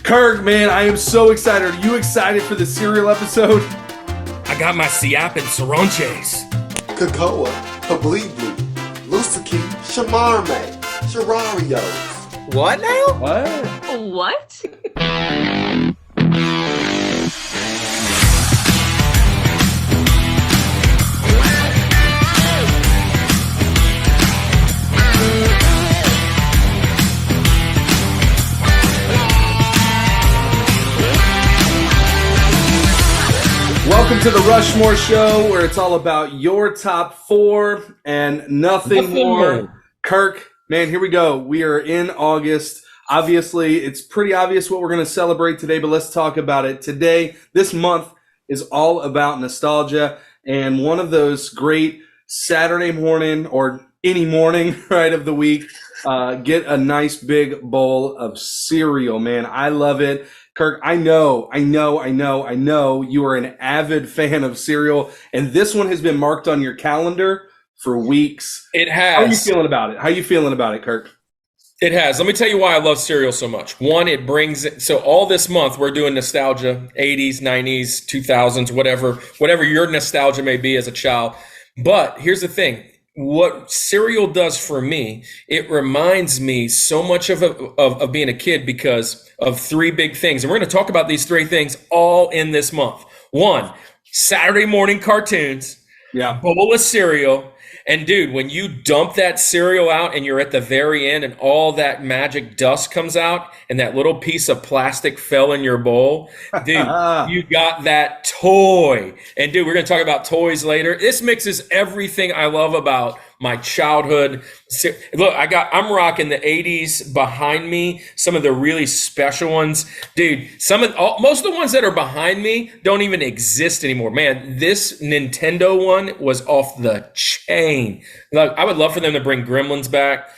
Kirk, man, I am so excited. Are you excited for the cereal episode? I got my Siap and Saranches. Cocoa, Hablibli, Lusaki, Shamarme, Shararios. What now? What? Welcome to the Rushmore Show, where it's all about your top four and nothing more. Kirk, man, here we go. We are in August. Obviously, it's pretty obvious what we're going to celebrate today, but let's talk about it. Today, this month is all about nostalgia, and one of those great Saturday morning or any morning, right, of the week, get a nice big bowl of cereal, man. I love it. Kirk, I know you are an avid fan of cereal, and this one has been marked on your calendar for weeks. It has. How are you feeling about it? How are you feeling about it, Kirk? It has. Let me tell you why I love cereal so much. One, it brings it. So all this month we're doing nostalgia, 80s, 90s, 2000s, whatever your nostalgia may be as a child. But here's the thing. What cereal does for me, it reminds me so much of being a kid because of three big things. And we're going to talk about these three things all in this month. One, Saturday morning cartoons, bowl of cereal. And dude, when you dump that cereal out and you're at the very end and all that magic dust comes out and that little piece of plastic fell in your bowl, dude, you got that toy. And dude, we're going to talk about toys later. This mixes everything I love about my childhood. Look, I'm rocking the 80s behind me, some of the really special ones. Dude, most of the ones that are behind me don't even exist anymore. Man, this Nintendo one was off the chain. Look, I would love for them to bring Gremlins back.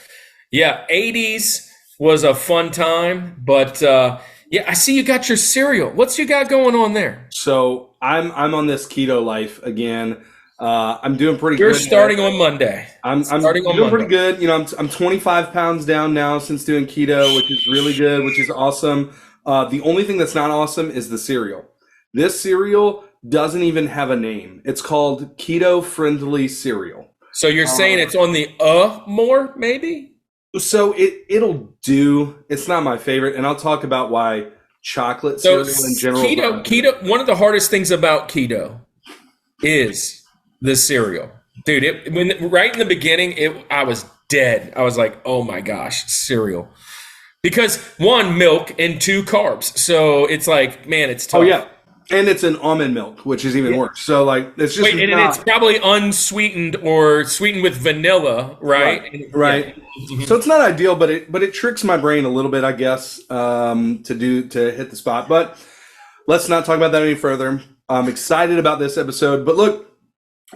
Yeah, 80s was a fun time, but yeah, I see you got your cereal. What's you got going on there? So I'm on this keto life again. I'm doing pretty good. You're starting on Monday. I'm doing pretty good. You know, I'm 25 pounds down now since doing keto, which is really good, which is awesome. The only thing that's not awesome is the cereal. This cereal doesn't even have a name. It's called keto friendly cereal. So you're saying it's on the more maybe? So it'll do. It's not my favorite, and I'll talk about why chocolate cereal in general. Keto. One of the hardest things about keto is the cereal, dude. Right in the beginning, I was dead. I was like, "Oh my gosh, cereal!" Because one, milk, and two, carbs. So it's like, man, it's tough. Oh yeah, and it's an almond milk, which is even worse. So like, it's just it's probably unsweetened or sweetened with vanilla, right? Right. Yeah. So it's not ideal, but it tricks my brain a little bit, I guess, to hit the spot. But let's not talk about that any further. I'm excited about this episode, but look.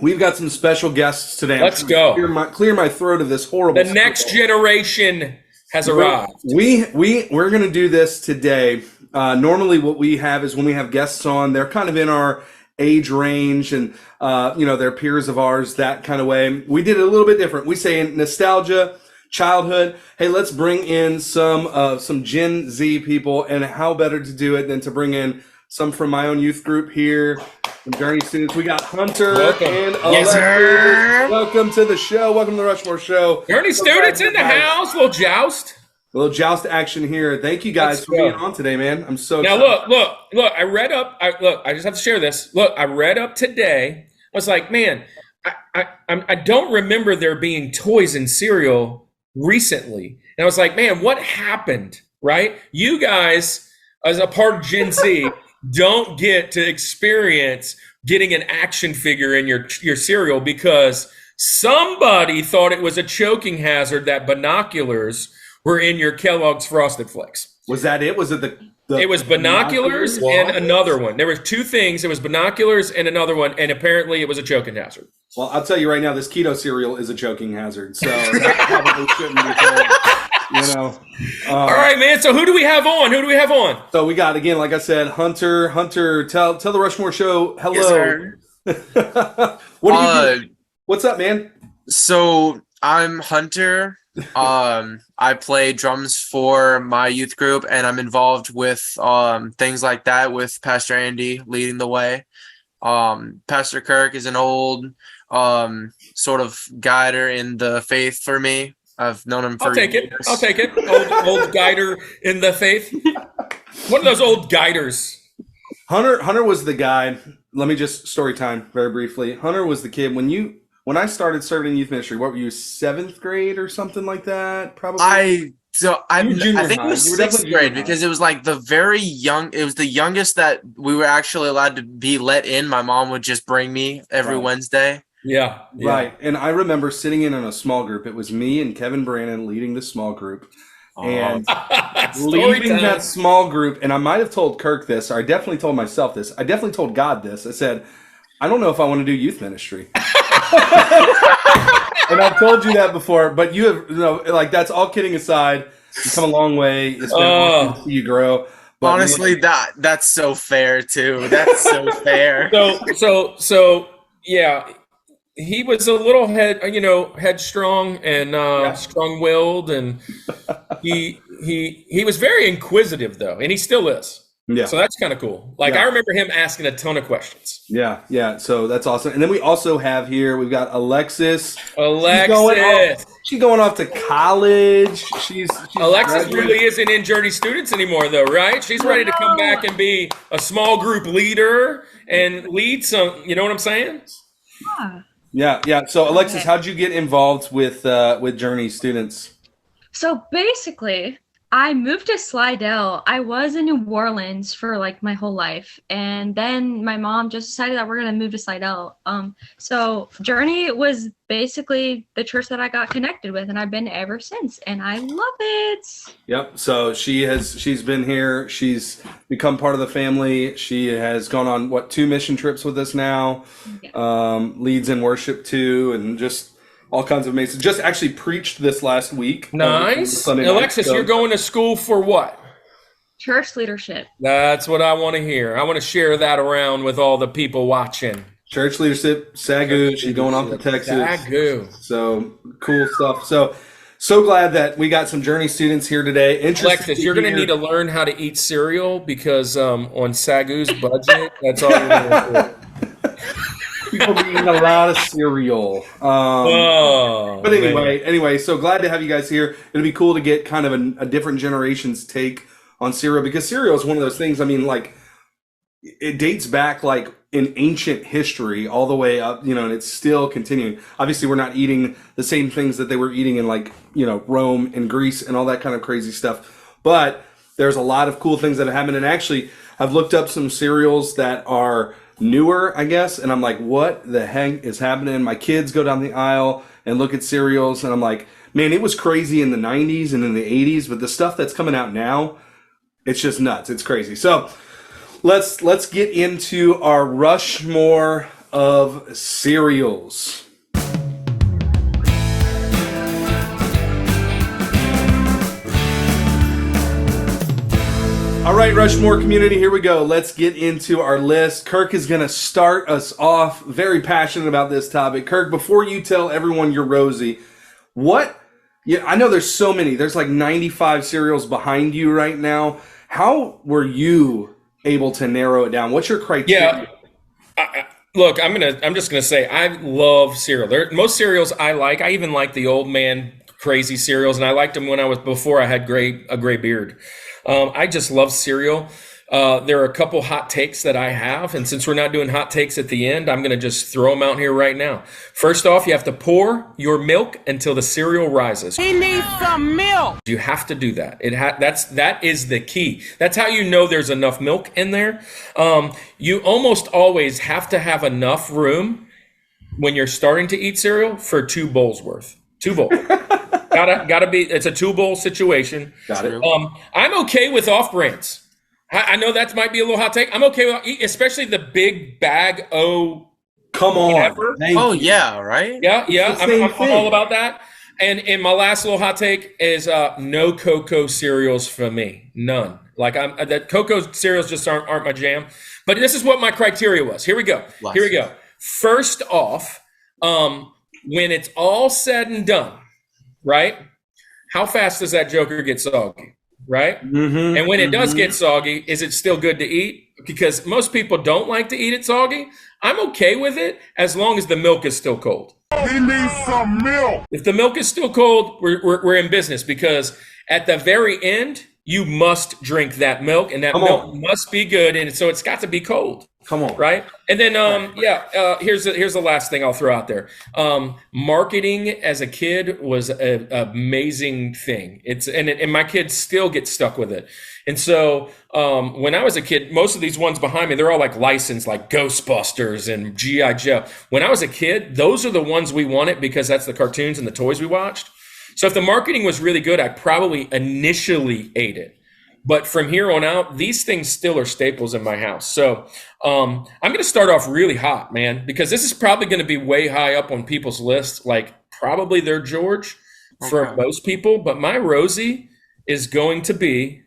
We've got some special guests today. Let's go. Clear my throat of this horrible. The next generation has arrived. We're going to do this today. Normally what we have is when we have guests on, they're kind of in our age range and, they're peers of ours, that kind of way. We did it a little bit different. We say nostalgia, childhood. Hey, let's bring in some Gen Z people, and how better to do it than to bring in some from my own youth group here. Journey students, we got Hunter and Alexis. Yes, welcome to the show. Welcome to the Rushmore Show. Journey students in the house. Little joust. A little joust action here. Thank you guys for being on today, man. I'm so excited. Now look. I read up. I just have to share this. Look, I read up today. I was like, man, I don't remember there being toys in cereal recently. And I was like, man, what happened? Right? You guys, as a part of Gen Z. Don't get to experience getting an action figure in your cereal because somebody thought it was a choking hazard that binoculars were in your Kellogg's Frosted Flakes. Was that it? Was it it was binoculars and another one. There were two things. It was binoculars and another one, and apparently it was a choking hazard. Well, I'll tell you right now, this keto cereal is a choking hazard, so that probably shouldn't be told. All right, man. So who do we have on? So we got, again, like I said, Hunter. Tell the Rushmore Show hello. Yes, sir. What do you do? What's up, man? So I'm Hunter. I play drums for my youth group, and I'm involved with things like that with Pastor Andy leading the way. Pastor Kirk is an old sort of guider in the faith for me. I've known him for I'll take years. it. I'll take it. Old guider in the faith. One of those old guiders. Hunter was the guy. Let me just story time very briefly. Hunter was the kid when I started serving in youth ministry. What were you, 7th grade or something like that? Probably. I think junior it high. was You were 6th definitely grade junior high. because it was like it was the youngest that we were actually allowed to be let in. My mom would just bring me every Right. Wednesday. Yeah. Right. And I remember sitting in on a small group. It was me and Kevin Brannon leading the small group. And Story leaving time. that small group, and I might have told Kirk this, or I definitely told myself this. I definitely told God this. I said, I don't know if I want to do youth ministry. And I've told you that before, but you have, like, that's all kidding aside. You've come a long way. It's been awesome to see you grow. But Honestly, that's so fair too. That's so fair. So yeah, he was a little headstrong and strong-willed, and he was very inquisitive though, and he still is. Yeah. So that's kind of cool. Like, I remember him asking a ton of questions. Yeah. So that's awesome. And then we also have here, we've got Alexis. Alexis. She's going off to college. She's Alexis graduating. really isn't in Journey Students anymore, though, right? She's ready to come back and be a small group leader and lead some. You know what I'm saying? Yeah. So Alexis, how'd you get involved with Journey Students? So basically, I moved to Slidell. I was in New Orleans for like my whole life, and then my mom just decided that we're gonna move to Slidell. So Journey was basically the church that I got connected with, and I've been ever since, and I love it. Yep. So she's been here. She's become part of the family. She has gone on 2 mission trips with us now. Yeah. Leads in worship too, and just all kinds of amazing. Just actually preached this last week. Nice. Sunday night. Alexis, So- you're going to school for what? Church leadership. That's what I want to hear. I want to share that around with all the people watching. Church leadership, SAGU. She's going off to Texas. Sagu. So cool stuff. So glad that we got some Journey students here today. Interesting. Alexis, you're going to need to learn how to eat cereal because on Sagu's budget, that's all you're going to people be eating a lot of cereal. But anyway, so glad to have you guys here. It'll be cool to get kind of a different generation's take on cereal, because cereal is one of those things. I mean, like, it dates back like in ancient history all the way up, and it's still continuing. Obviously, we're not eating the same things that they were eating in Rome and Greece and all that kind of crazy stuff. But there's a lot of cool things that have happened. And actually, I've looked up some cereals that are newer, I guess, and I'm like, what the heck is happening? My kids go down the aisle and look at cereals, and I'm like, man, it was crazy in the 90s and in the 80s, but the stuff that's coming out now, it's just nuts. It's crazy. So let's get into our Rushmore of cereals. All right, Rushmore community, here we go. Let's get into our list. Kirk is going to start us off. Very passionate about this topic. Kirk, before you tell everyone you're Rosie, I know there's so many. There's like 95 cereals behind you right now. How were you able to narrow it down? What's your criteria? Yeah. Look, I'm just gonna say I love cereal. Most cereals I like. I even like the old man crazy cereals, and I liked them before I had a gray beard. I just love cereal. There are a couple hot takes that I have, and since we're not doing hot takes at the end, I'm going to just throw them out here right now. First off, you have to pour your milk until the cereal rises. He needs some milk. You have to do that. That is the key. That's how you know there's enough milk in there. You almost always have to have enough room when you're starting to eat cereal for 2 bowls worth. 2 bowls. Gotta be. It's a 2-bowl situation. Got it. I'm okay with off-brands. I know that might be a little hot take. I'm okay with, especially the big bag o. Come on. Whatever. Yeah, right? Yeah. It's the same I'm thing. all about that. And my last little hot take is no cocoa cereals for me. None. Like that cocoa cereals just aren't my jam. But this is what my criteria was. Here we go. First off, when it's all said and done, right? how fast does that joker get soggy, right? Mm-hmm, And when it does get soggy, is it still good to eat? Because most people don't like to eat it soggy. I'm okay with it as long as the milk is still cold. He needs some milk. If the milk is still cold, we're in business, because at the very end, you must drink that milk, and that milk must be good, and so it's got to be cold. Come on. Right? And then, here's the last thing I'll throw out there. Marketing as a kid was an amazing thing. And my kids still get stuck with it. And so when I was a kid, most of these ones behind me, they're all like licensed, like Ghostbusters and G.I. Joe. When I was a kid, those are the ones we wanted because that's the cartoons and the toys we watched. So if the marketing was really good, I probably initially ate it. But from here on out, these things still are staples in my house. So I'm going to start off really hot, man, because this is probably going to be way high up on people's list, like probably their George for most people. But my Rosie is going to be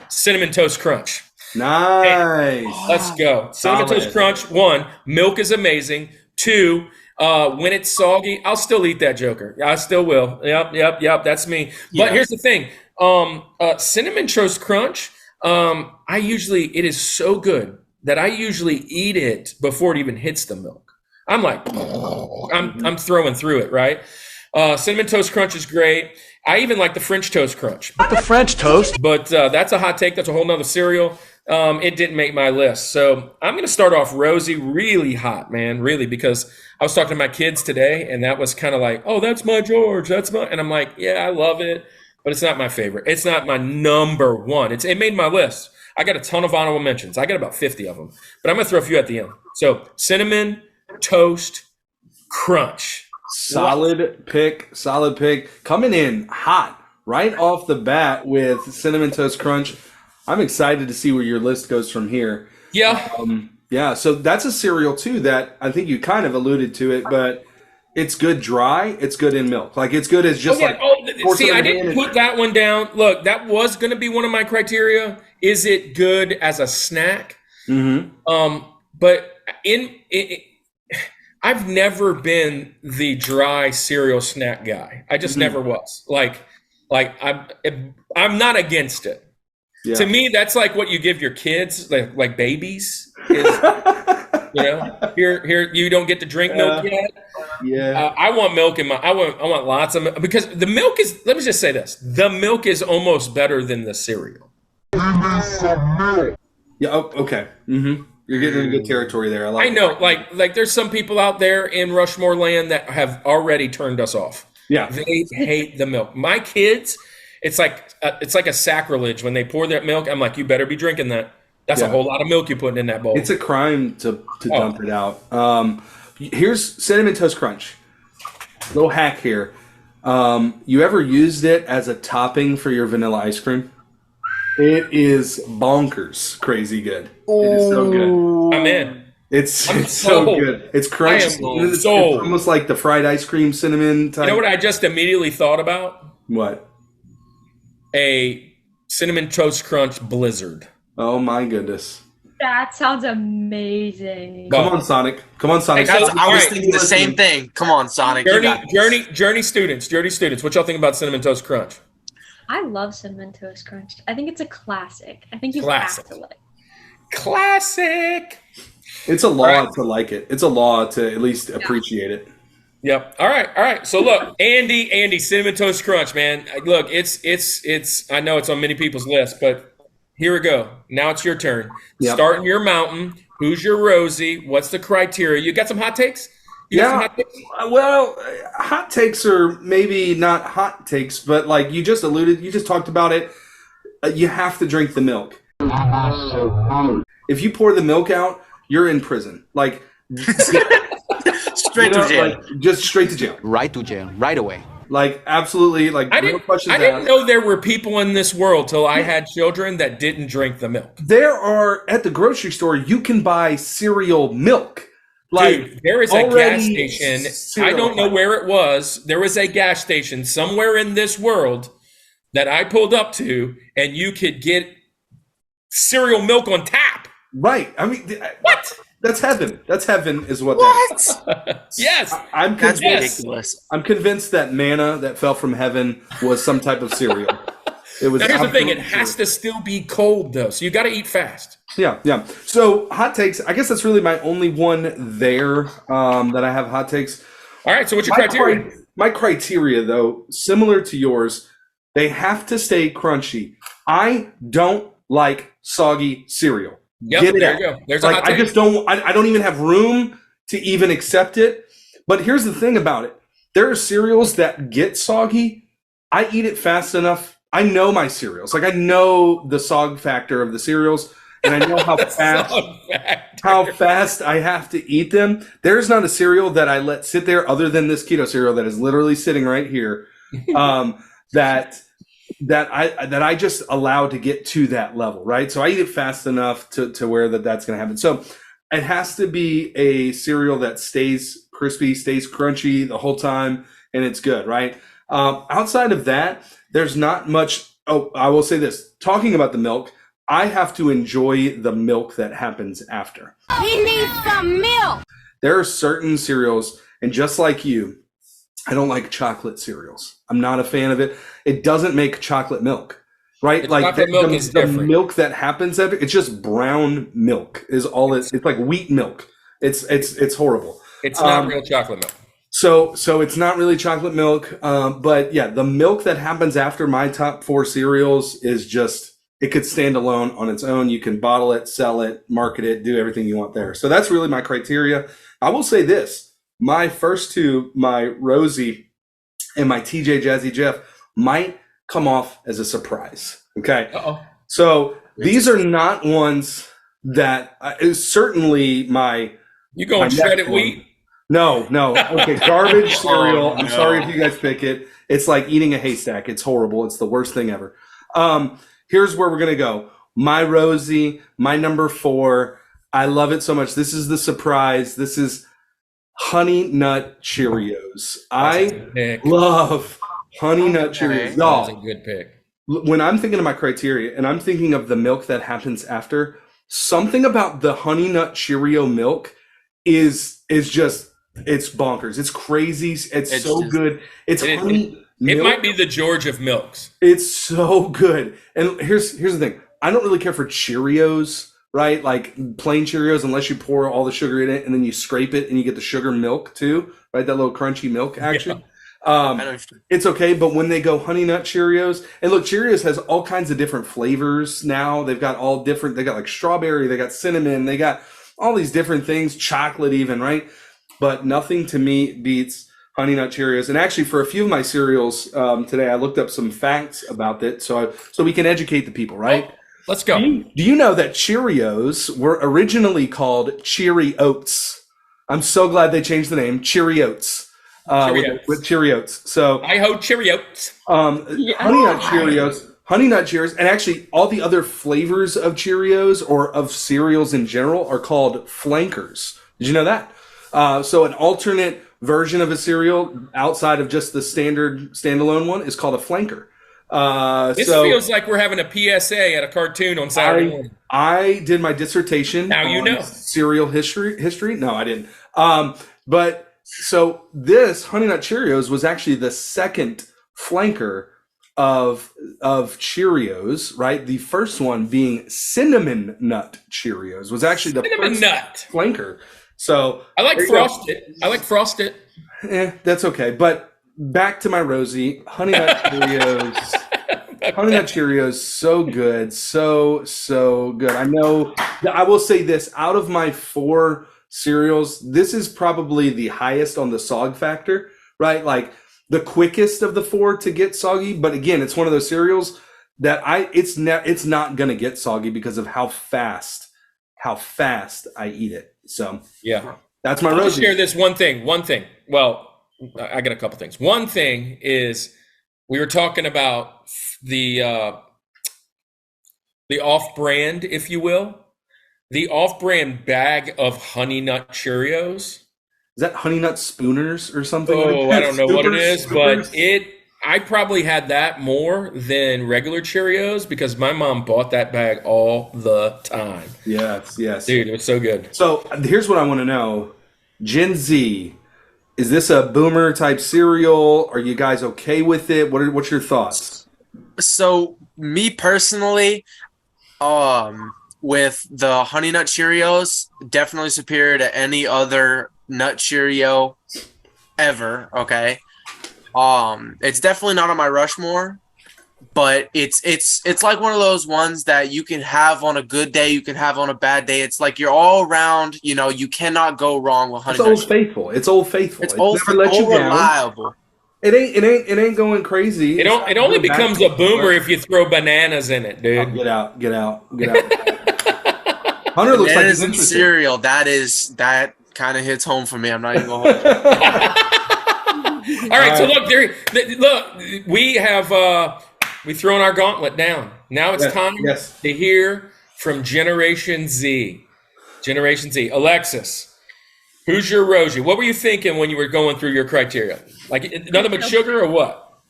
Cinnamon Toast Crunch. Nice. Hey, let's go. Cinnamon Toast Crunch. 1, milk is amazing. 2, when it's soggy, I'll still eat that joker. I still will. Yep. That's me. But here's the thing. Cinnamon Toast Crunch, it is so good that I usually eat it before it even hits the milk. I'm like, I'm throwing through it, right? Cinnamon Toast Crunch is great. I even like the French Toast Crunch. Not the French toast. But that's a hot take. That's a whole nother cereal. It didn't make my list. So I'm going to start off Rosie really hot, man, really, because I was talking to my kids today, and that was kind of like, oh, that's my George. And I'm like, yeah, I love it. But it's not my favorite. It's not my number one. It made my list. I got a ton of honorable mentions. I got about 50 of them. But I'm going to throw a few at the end. So Cinnamon Toast Crunch. Solid pick. Coming in hot right off the bat with Cinnamon Toast Crunch. I'm excited to see where your list goes from here. Yeah. So that's a cereal, too, that I think you kind of alluded to it, but it's good dry. It's good in milk. Like, it's good as just I didn't put that one down. Look, that was going to be one of my criteria. Is it good as a snack? Mm-hmm. But I've never been the dry cereal snack guy. I just never was. Like I'm not against it. Yeah. To me, that's like what you give your kids, like babies. Is, here you don't get to drink milk yet. Yeah, I want milk in I want lots of milk, because the milk is. Let me just say this: the milk is almost better than the cereal. Yeah. Oh, okay. Mm-hmm. You're getting into good territory there. I know. Like there's some people out there in Rushmore land that have already turned us off. Yeah, they hate the milk. My kids, it's like a sacrilege when they pour that milk. I'm like, you better be drinking that. That's a whole lot of milk you're putting in that bowl. It's a crime to dump it out. Here's Cinnamon Toast Crunch. Little hack here. You ever used it as a topping for your vanilla ice cream? It is bonkers crazy good. It is so good. I'm in. It's so good. It's crunchy. It's almost like the fried ice cream cinnamon type. You know what I just immediately thought about? What? A Cinnamon Toast Crunch Blizzard. Oh my goodness. That sounds amazing. Come on, Sonic. I was thinking the same thing. Come on, Sonic. Journey students. What y'all think about Cinnamon Toast Crunch? I love Cinnamon Toast Crunch. I think it's a classic. I think you have to like. Classic. It's a law to like it. It's a law to at least appreciate it. Yep. All right. So look, Andy, Cinnamon Toast Crunch, man. Look, it's. I know it's on many people's list, but here we go. Now it's your turn. Yep. Start in your mountain. Who's your Rosie? What's the criteria? You got some hot takes? Well, hot takes are maybe not hot takes, but like you just talked about it. You have to drink the milk. If you pour the milk out, you're in prison. Like straight to jail. Like, just straight to jail. Right to jail. Right away. Like absolutely. Like I didn't know there were people in this world till I had children that didn't drink the milk. There are at the grocery store. You can buy cereal milk. Like, dude, there is a gas station. I don't know where it was. There was a gas station somewhere in this world that I pulled up to, and you could get cereal milk on tap. Right. I mean, what? That's heaven. That's heaven is what that is. Yes. I'm That's convinced, ridiculous. I'm convinced that manna that fell from heaven was some type of cereal. It was. Now, here's the thing. It absolutely has to still be cold, though. So you got to eat fast. Yeah. So hot takes. I guess that's really my only one there that I have hot takes. All right. So what's your criteria? My criteria, though, similar to yours, they have to stay crunchy. I don't like soggy cereal. Yep, Get it there out. you go. There's a Like, hot take. I just don't. I don't even have room to even accept it. But here's the thing about it: there are cereals that get soggy. I eat it fast enough. I know my cereals. Like I know the sog factor of the cereals, and I know how fast I have to eat them. There's not a cereal that I let sit there other than this keto cereal that is literally sitting right here. That I just allow to get to that level, right? So I eat it fast enough to where that's going to happen. So it has to be a cereal that stays crispy, stays crunchy the whole time, and it's good, right? Outside of that, there's not much. Oh, I will say this. Talking about the milk, I have to enjoy the milk that happens after. He needs some milk. There are certain cereals, and just like you, I don't like chocolate cereals. I'm not a fan of it. It doesn't make chocolate milk, right? Like chocolate milk is the different. milk that happens after, it's just brown milk is all it's like wheat milk. It's horrible. It's not real chocolate milk. So it's not really chocolate milk. But yeah, the milk that happens after my top 4 cereals is just, it could stand alone on its own. You can bottle it, sell it, market it, do everything you want there. So that's really my criteria. I will say this. My first 2, my Rosie and my TJ Jazzy Jeff, might come off as a surprise. Okay. Uh-oh. So these are not ones that is certainly my. You going shredded wheat? No. Okay, garbage cereal. Oh, I'm no. sorry if you guys pick it. It's like eating a haystack. It's horrible. It's the worst thing ever. Here's where we're gonna go. My Rosie, my number 4. I love it so much. This is the surprise. This is Honey Nut Cheerios. I love Honey Nut Cheerios. That was a Y'all, good pick. when I'm thinking of my criteria and I'm thinking of the milk that happens after, something about the Honey Nut Cheerio milk is just, it's bonkers. It's crazy. It's so good. It's honey milk. It might be the George of milks. It's so good. And here's the thing. I don't really care for Cheerios, right? Like plain Cheerios, unless you pour all the sugar in it and then you scrape it and you get the sugar milk too, right? That little crunchy milk action. It's okay. But when they go Honey Nut Cheerios, and look, Cheerios has all kinds of different flavors now. They've got all different, they got like strawberry, they got cinnamon, they got all these different things, chocolate even, right? But nothing to me beats Honey Nut Cheerios. And actually, for a few of my cereals today, I looked up some facts about it, so we can educate the people, right? Oh, let's go. Do you know that Cheerios were originally called Cheery Oats? I'm so glad they changed the name, Cheery Oats. With Cheerios. So I ho Cheerios. Honey Nut Cheerios, and actually all the other flavors of Cheerios or of cereals in general are called flankers. Did you know that? So an alternate version of a cereal outside of just the standard standalone one is called a flanker. This feels like we're having a PSA at a cartoon on Saturday morning. I did my dissertation on cereal history. No, I didn't. But so this Honey Nut Cheerios was actually the second flanker of Cheerios, right? The first one being Cinnamon Nut Cheerios was actually the first flanker. So I like Frosted. I like Frosted. That's okay. But back to my Rosie, Honey Nut Cheerios. Honey Nut Cheerios, so good, so good. I know. I will say this: out of my 4 cereals, this is probably the highest on the sog factor, right? Like the quickest of the 4 to get soggy. But again, it's one of those cereals that it's not gonna get soggy because of how fast I eat it. So yeah, that's my Rosie. Rosie. Share this one thing. Well, I got a couple things. One thing is we were talking about the off-brand, if you will, the off-brand bag of Honey Nut Cheerios. Is that Honey Nut Spooners or something? Oh, I don't know what it is, but I probably had that more than regular Cheerios because my mom bought that bag all the time. Yes. Dude, it was so good. So here's what I want to know. Gen Z, is this a boomer type cereal? Are you guys okay with it? What's your thoughts? So me personally, with the Honey Nut Cheerios, definitely superior to any other nut Cheerio ever. Okay. It's definitely not on my Rushmore, but it's like one of those ones that you can have on a good day, you can have on a bad day. It's like you're all around, you cannot go wrong with Honey Nut. It's Old Faithful. It's old, never let you down. reliable. It ain't going crazy. It only becomes a boomer if you throw bananas in it, dude. Oh, get out. Hunter looks like he's in interested. cereal. That kind of hits home for me. I'm not even going to hold you. All right, so look, we've thrown our gauntlet down. Now it's time to hear from Generation Z. Generation Z. Alexis, who's your Rosie? What were you thinking when you were going through your criteria? Like nothing but sugar or what?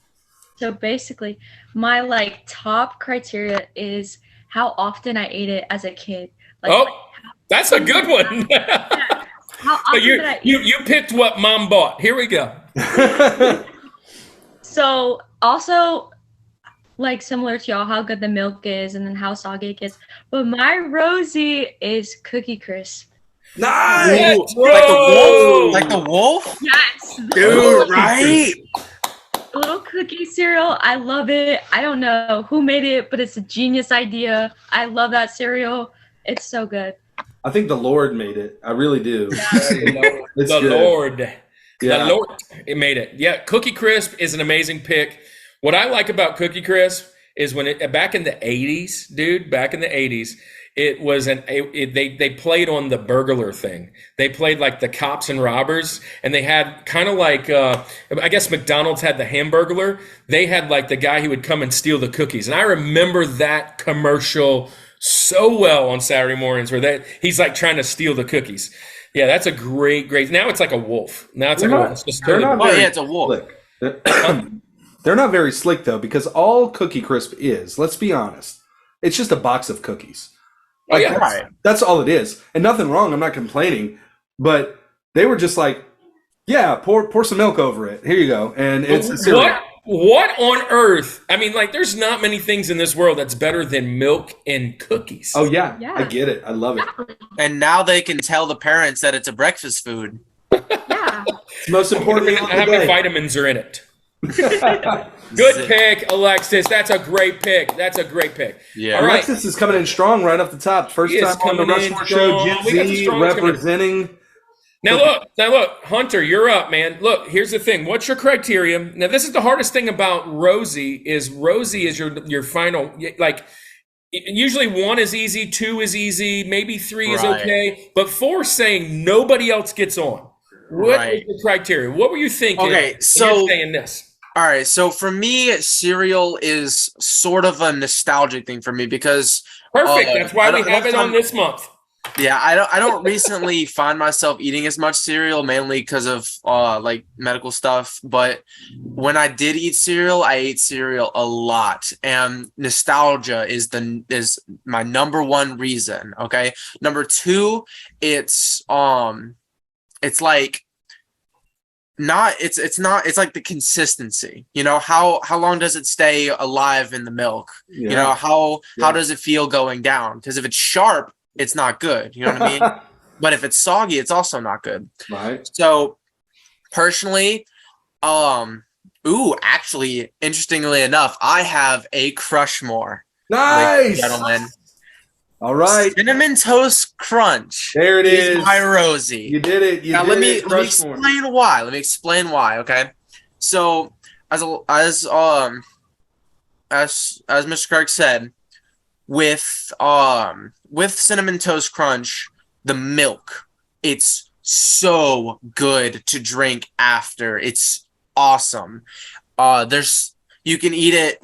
So basically, my top criteria is how often I ate it as a kid. That's a good one. How often you picked what mom bought. Here we go. So also, similar to y'all, how good the milk is and then how soggy it gets. But my Rosie is Cookie Crisp. Nice! Like the wolf? Yes. Dude, right? Little cookie cereal. I love it. I don't know who made it, but it's a genius idea. I love that cereal. It's so good. I think the Lord made it. I really do. The Lord. Yeah. The Lord made it. Yeah, Cookie Crisp is an amazing pick. What I like about Cookie Crisp is when back in the 80s, dude, it was they played on the burglar thing. They played like the cops and robbers, and they had kind of like I guess McDonald's had the Hamburglar. They had like the guy who would come and steal the cookies. And I remember that commercial so well on Saturday mornings where he's like trying to steal the cookies. Yeah, that's a great. Now it's like a wolf. Now it's like a wolf. It's just it's a wolf. They're not very slick though, because all Cookie Crisp is, let's be honest, it's just a box of cookies. That's all it is. And nothing wrong, I'm not complaining. But they were just like, yeah, pour some milk over it. Here you go. And it's a cereal. What on earth? I mean, there's not many things in this world that's better than milk and cookies. Oh, yeah. I get it. I love it. And now they can tell the parents that it's a breakfast food. Yeah. It's most important. How many vitamins are in it? Good pick, Alexis. That's a great pick. Yeah. All right. Alexis is coming in strong right off the top. First time on the Rushmore Show. Gen Z representing. Now look, Hunter, you're up, man. Look, here's the thing. What's your criteria? Now, this is the hardest thing about Rosie is your final, usually 1 is easy, 2 is easy, maybe 3 is okay, but 4 saying nobody else gets on. What is the criteria? What were you thinking? Okay, so you're saying this. All right, so for me, cereal is sort of a nostalgic thing for me because perfect. That's why we have it on this month. Yeah, I don't recently find myself eating as much cereal, mainly because of medical stuff. But when I did eat cereal, I ate cereal a lot, and nostalgia is my number 1 reason. Okay, number 2, it's like the consistency. How long does it stay alive in the milk? Yeah. How does it feel going down? Because if it's sharp, it's not good. You know what I mean? But if it's soggy, it's also not good. Right. So personally, actually, interestingly enough, I have a Crushmore. Nice, gentlemen. All right. Cinnamon Toast Crunch. There it is. My Rosie. You did it. Now let me explain why. Okay. So as Mr. Kirk said, with Cinnamon Toast Crunch, the milk, it's so good to drink after. It's awesome. You can eat it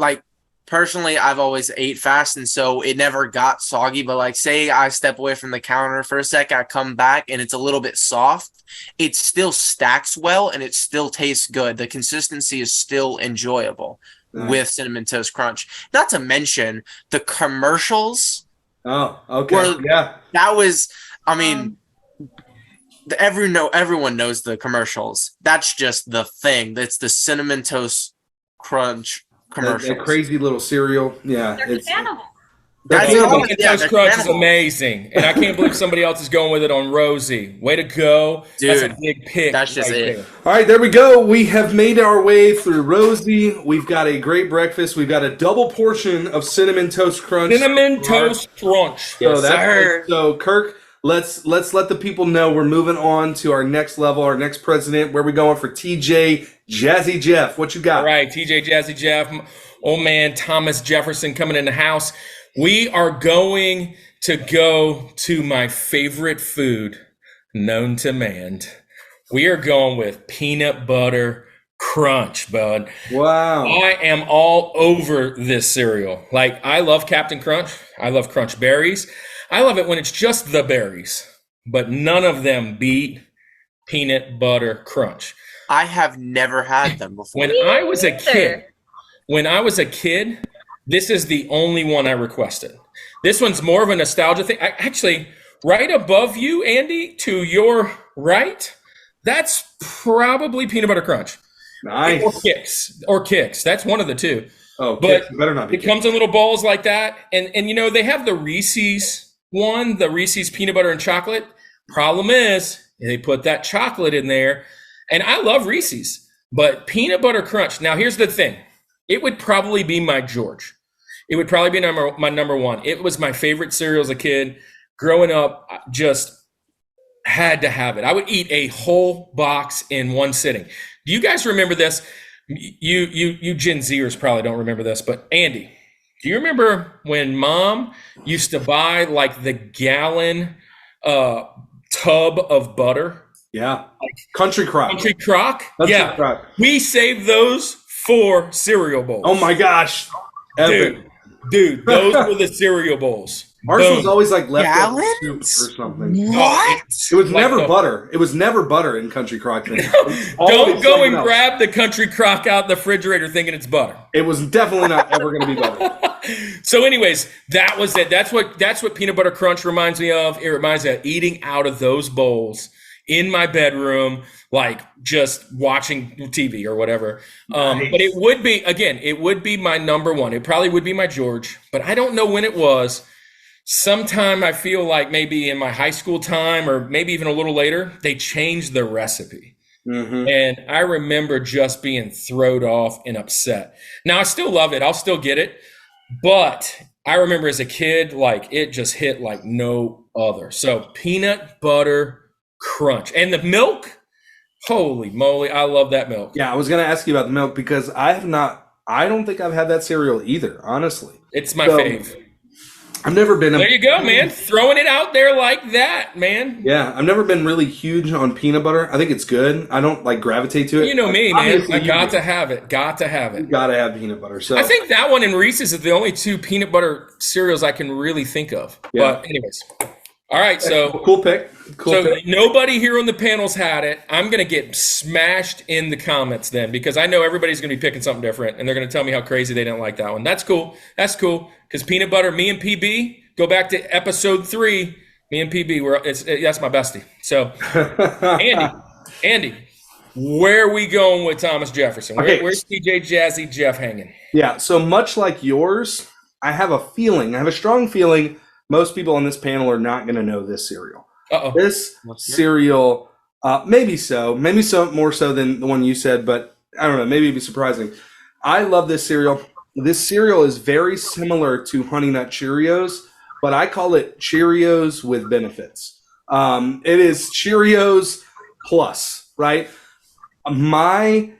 personally, I've always ate fast, and so it never got soggy. But like, say I step away from the counter for a sec, I come back and it's a little bit soft. It still stacks well, and it still tastes good. The consistency is still enjoyable with Cinnamon Toast Crunch. Not to mention the commercials. Oh, okay. Yeah. That was, I mean, everyone knows the commercials. That's just the thing. That's the Cinnamon Toast Crunch commercials. That crazy little cereal. Yeah. They're cannibal. Cinnamon Toast Crunch is amazing, and I can't believe somebody else is going with it on Rosie. Way to go. Dude, that's a big pick. That's just it. There. All right, there we go. We have made our way through Rosie. We've got a great breakfast. We've got a double portion of Cinnamon Toast Crunch. Cinnamon Toast Crunch. Yes, sir. So, Kirk, let's let the people know we're moving on to our next level, our next president. Where are we going for TJ Jazzy Jeff? What you got? All right, TJ Jazzy Jeff, old man Thomas Jefferson coming in the house. We are going to go to my favorite food known to man. We are going with peanut butter crunch, bud. Wow. I am all over this cereal. Like, I love Captain Crunch. I love Crunch Berries. I love it when it's just the berries, but none of them beat peanut butter crunch. I have never had them before. When I was a kid, this is the only one I requested. This one's more of a nostalgia thing. Actually, right above you, Andy, to your right, that's probably peanut butter crunch. Nice. Or Kix. That's one of the two. Oh, but Kix better not be. It comes in little balls like that. And you know, they have the Reese's one, the Reese's peanut butter and chocolate. Problem is, they put that chocolate in there. And I love Reese's, but peanut butter crunch. Now, here's the thing. It would probably be my George. It would probably be my number one. It was my favorite cereal as a kid. Growing up, I just had to have it. I would eat a whole box in one sitting. Do you guys remember this? You Gen Zers probably don't remember this, but Andy, do you remember when Mom used to buy like the gallon tub of butter? Yeah. Country Crock. Country Crock? Country Crock. We saved those for cereal bowls. Oh my gosh. Dude, those were the cereal bowls. Ours was always like leftover soup or something. What? It was never butter. It was never butter in Country Crock thing. Don't go and grab the Country Crock out the refrigerator thinking it's butter. It was definitely not ever going to be butter. So anyways, that was it. That's what peanut butter crunch reminds me of. It reminds me of eating out of those bowls in my bedroom, like just watching TV or whatever. Nice. But it would be my number one. It probably would be my George, but I don't know when it was. Sometime I feel like maybe in my high school time or maybe even a little later, they changed the recipe. Mm-hmm. And I remember just being thrown off and upset. Now I still love it. I'll still get it. But I remember as a kid, like it just hit like no other. So peanut butter crunch. And the milk, holy moly, I love that milk. Yeah, I was going to ask you about the milk because I don't think I've had that cereal either, honestly. It's my fave. I've never been. There you go, man. Throwing it out there like that, man. Yeah, I've never been really huge on peanut butter. I think it's good. I don't like gravitate to it. You know me, man. I got to have it. Got to have it. You got to have peanut butter. So I think that one and Reese's are the only two peanut butter cereals I can really think of. Yeah. But anyways. All right, so cool pick. Nobody here on the panel's had it. I'm going to get smashed in the comments then because I know everybody's going to be picking something different and they're going to tell me how crazy they didn't like that one. That's cool. Because peanut butter, me and PB, go back to episode 3. Me and PB, that's my bestie. So, Andy, where are we going with Thomas Jefferson? Where's TJ Jazzy Jeff hanging? Yeah, so much like yours, I have a strong feeling most people on this panel are not going to know this cereal. Uh-oh. This cereal, maybe more so than the one you said, but I don't know, maybe it'd be surprising. I love this cereal. This cereal is very similar to Honey Nut Cheerios, but I call it Cheerios with benefits. It is Cheerios plus, right? My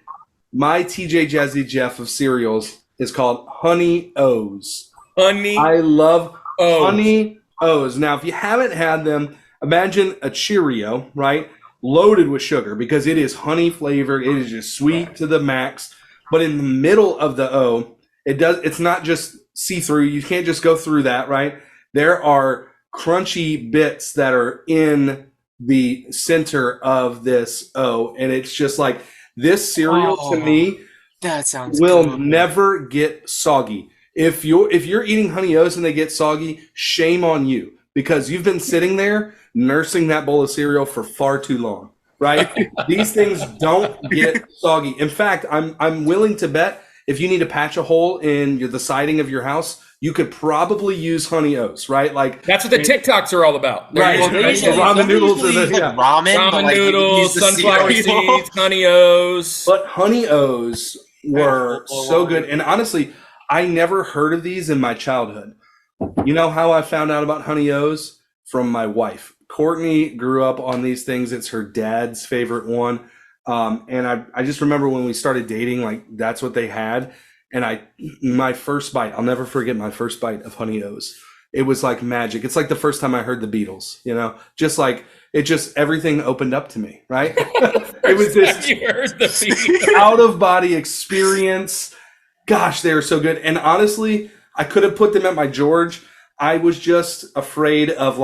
TJ Jazzy Jeff of cereals is called Honey O's. I love Honey O's. Now, if you haven't had them, imagine a Cheerio, right? Loaded with sugar because it is honey flavored. It is just sweet to the max. But in the middle of the O It's not just see-through. You can't just go through that, right? There are crunchy bits that are in the center of this O, and it's just like this cereal to me that sounds will good. never get soggy. If you're eating Honey O's and they get soggy, shame on you, because you've been sitting there nursing that bowl of cereal for far too long, right? These things don't get soggy. In fact, I'm willing to bet if you need to patch a hole in the siding of your house, you could probably use Honey O's, right? Like that's what the TikToks are all about. Right. Ramen noodles and ramen noodles, sunflower seeds, Honey O's. But Honey O's were so good. And honestly, I never heard of these in my childhood. You know how I found out about Honey O's? From my wife. Courtney grew up on these things. It's her dad's favorite one. And I just remember when we started dating, like that's what they had. And my first bite, I'll never forget my first bite of Honey O's. It was like magic. It's like the first time I heard the Beatles, just like everything opened up to me, right? It was this out of body experience. Gosh, they were so good. And honestly, I could have put them at my George. I was just afraid of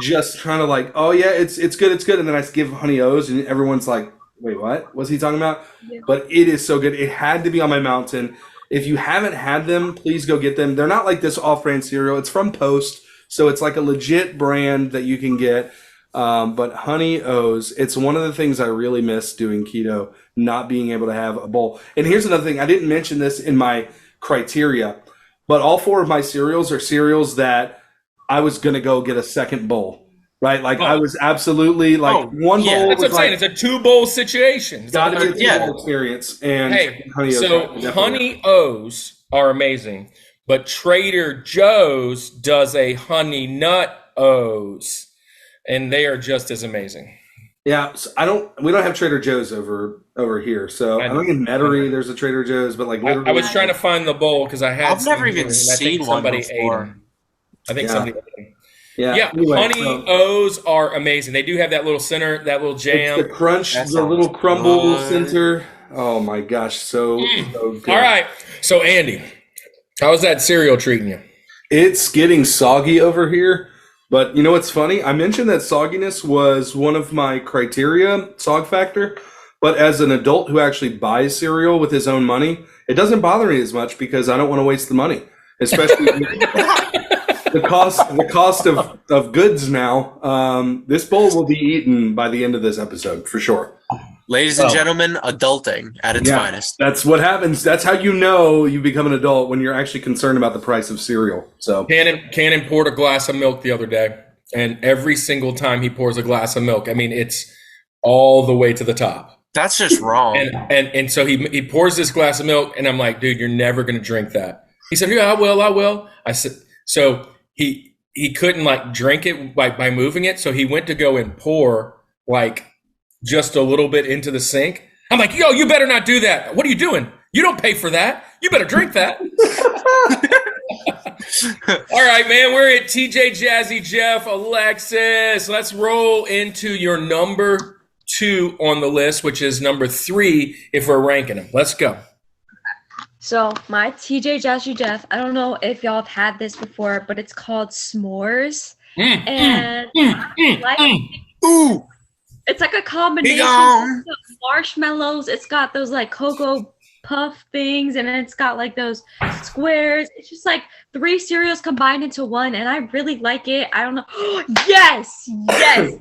just trying to oh yeah, it's good. And then I give Honey O's and everyone's like, wait, what? What's he talking about? Yeah. But it is so good. It had to be on my mountain. If you haven't had them, please go get them. They're not like this off-brand cereal. It's from Post, so it's like a legit brand that you can get. But Honey O's, it's one of the things I really miss doing keto, not being able to have a bowl. And here's another thing. I didn't mention this in my criteria, but all 4 of my cereals are cereals that I was going to go get a second bowl. Right, I was absolutely one bowl. That's what I'm saying. It's a 2-bowl situation. Got to be a 2-bowl experience. And Honey O's are amazing, but Trader Joe's does a Honey Nut O's, and they are just as amazing. Yeah, so we don't have Trader Joe's over here. So I think in Metairie there's a Trader Joe's, but literally, I was trying to find the bowl because I've never even seen one before. I think somebody ate them. Yeah. Anyway, Honey O's are amazing. They do have that little center, that little jam. It's the crunch, the little crumble center. Oh my gosh, so good. All right. So Andy, how's that cereal treating you? It's getting soggy over here. But you know what's funny? I mentioned that sogginess was one of my criteria, sog factor. But as an adult who actually buys cereal with his own money, it doesn't bother me as much because I don't want to waste the money, especially the cost of goods now. This bowl will be eaten by the end of this episode for sure. Ladies and gentlemen, adulting at its finest. That's what happens. That's how you know you become an adult, when you're actually concerned about the price of cereal. So Cannon poured a glass of milk the other day, and every single time he pours a glass of milk, I mean, it's all the way to the top. That's just wrong. And so he pours this glass of milk, and I'm like, dude, you're never going to drink that. He said, yeah, I will. I said, so he couldn't drink it by moving it. So he went to go and pour just a little bit into the sink. I'm like, yo, you better not do that. What are you doing? You don't pay for that. You better drink that. All right, man, we're at TJ, Jazzy, Jeff, Alexis. Let's roll into your number 2 on the list, which is number 3 if we're ranking them. Let's go. So my TJ, Jazzy, Jeff, I don't know if y'all have had this before, but it's called s'mores. Ooh. It's like a combination of marshmallows. It's got those Cocoa Puff things, and then it's got those squares. It's just 3 cereals combined into one, and I really like it. I don't know. Yes.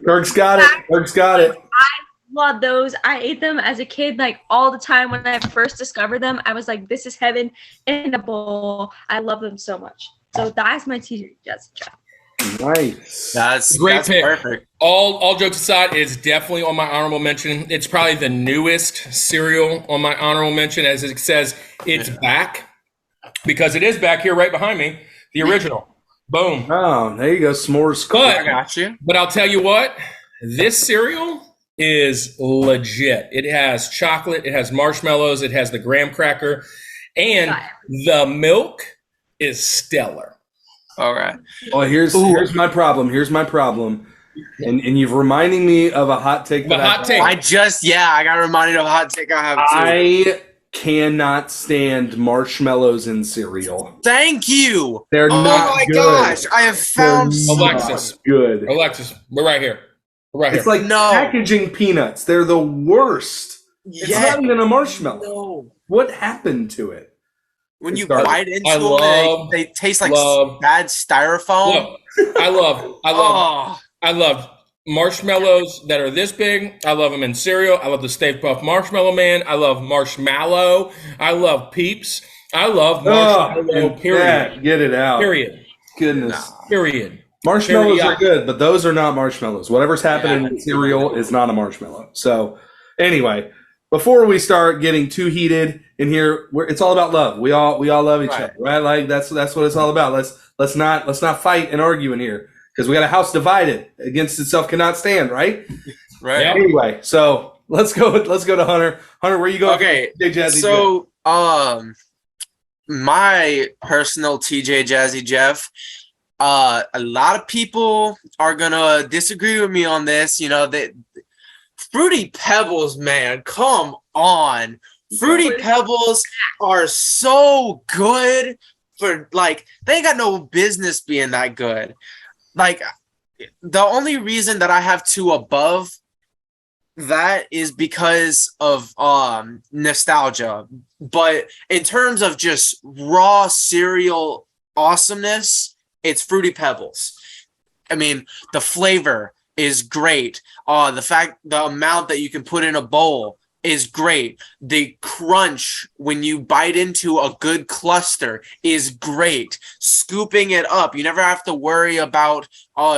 Kirk's got it. I love those. I ate them as a kid all the time. When I first discovered them, I was like, this is heaven in a bowl. I love them so much. So that's my TJ, Jazzy, Jeff. Nice. That's great pick. Perfect. All jokes aside, it's definitely on my honorable mention. It's probably the newest cereal on my honorable mention, as it says it's back, because it is back here right behind me, the original. Boom. Oh, there you go, s'mores. I got you. But I'll tell you what, this cereal is legit. It has chocolate, it has marshmallows, it has the graham cracker, and the milk is stellar. All right. Well, here's my problem. And you've reminding me of a hot take. I got reminded of a hot take I have too. cannot stand marshmallows in cereal. Thank you. They're not Oh my good. gosh, I have found Alexis. Good. Alexis, we're right here. We're right It's here. like packaging peanuts. They're the worst. It's not even a marshmallow. No. What happened to it? When you garbage. bite into them, they taste like bad styrofoam. Look, I love marshmallows that are this big. I love them in cereal. I love the Stay Puft Marshmallow Man. I love Marshmallow. I love Peeps. I love marshmallow. Period. Get it out. Period. Goodness. Period. Marshmallows are good, but those are not marshmallows. Whatever's happening in cereal is not a marshmallow. So, anyway, before we start getting too heated in here, it's all about love. We all love each other, right? Like that's what it's all about. Let's not fight and argue in here because we got a house divided against itself cannot stand, right? Right. Yep. Anyway, so let's go to Hunter. Hunter, where you going? Okay. TJ Jazzy So, my personal TJ Jazzy Jeff. A lot of people are gonna disagree with me on this. You know that Fruity Pebbles, man, come on. Fruity Pebbles are so good for they ain't got no business being that good. Like the only reason that I have two above that is because of nostalgia. But in terms of just raw cereal awesomeness, it's Fruity Pebbles. I mean, the flavor is great. The amount that you can put in a bowl is great. The crunch when you bite into a good cluster is great. Scooping it up, you never have to worry about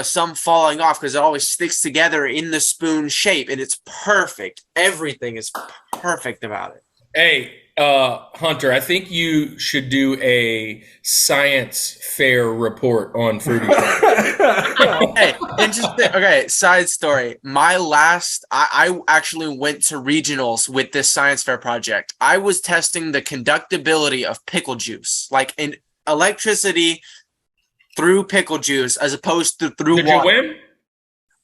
some falling off because it always sticks together in the spoon shape, and it's perfect. Everything is perfect about it. Hey, Hunter, I think you should do a science fair report on Fruity Pebbles. Hey, interesting. Okay, side story. I actually went to regionals with this science fair project. I was testing the conductibility of pickle juice, like in electricity through pickle juice, as opposed to through Did water. you win?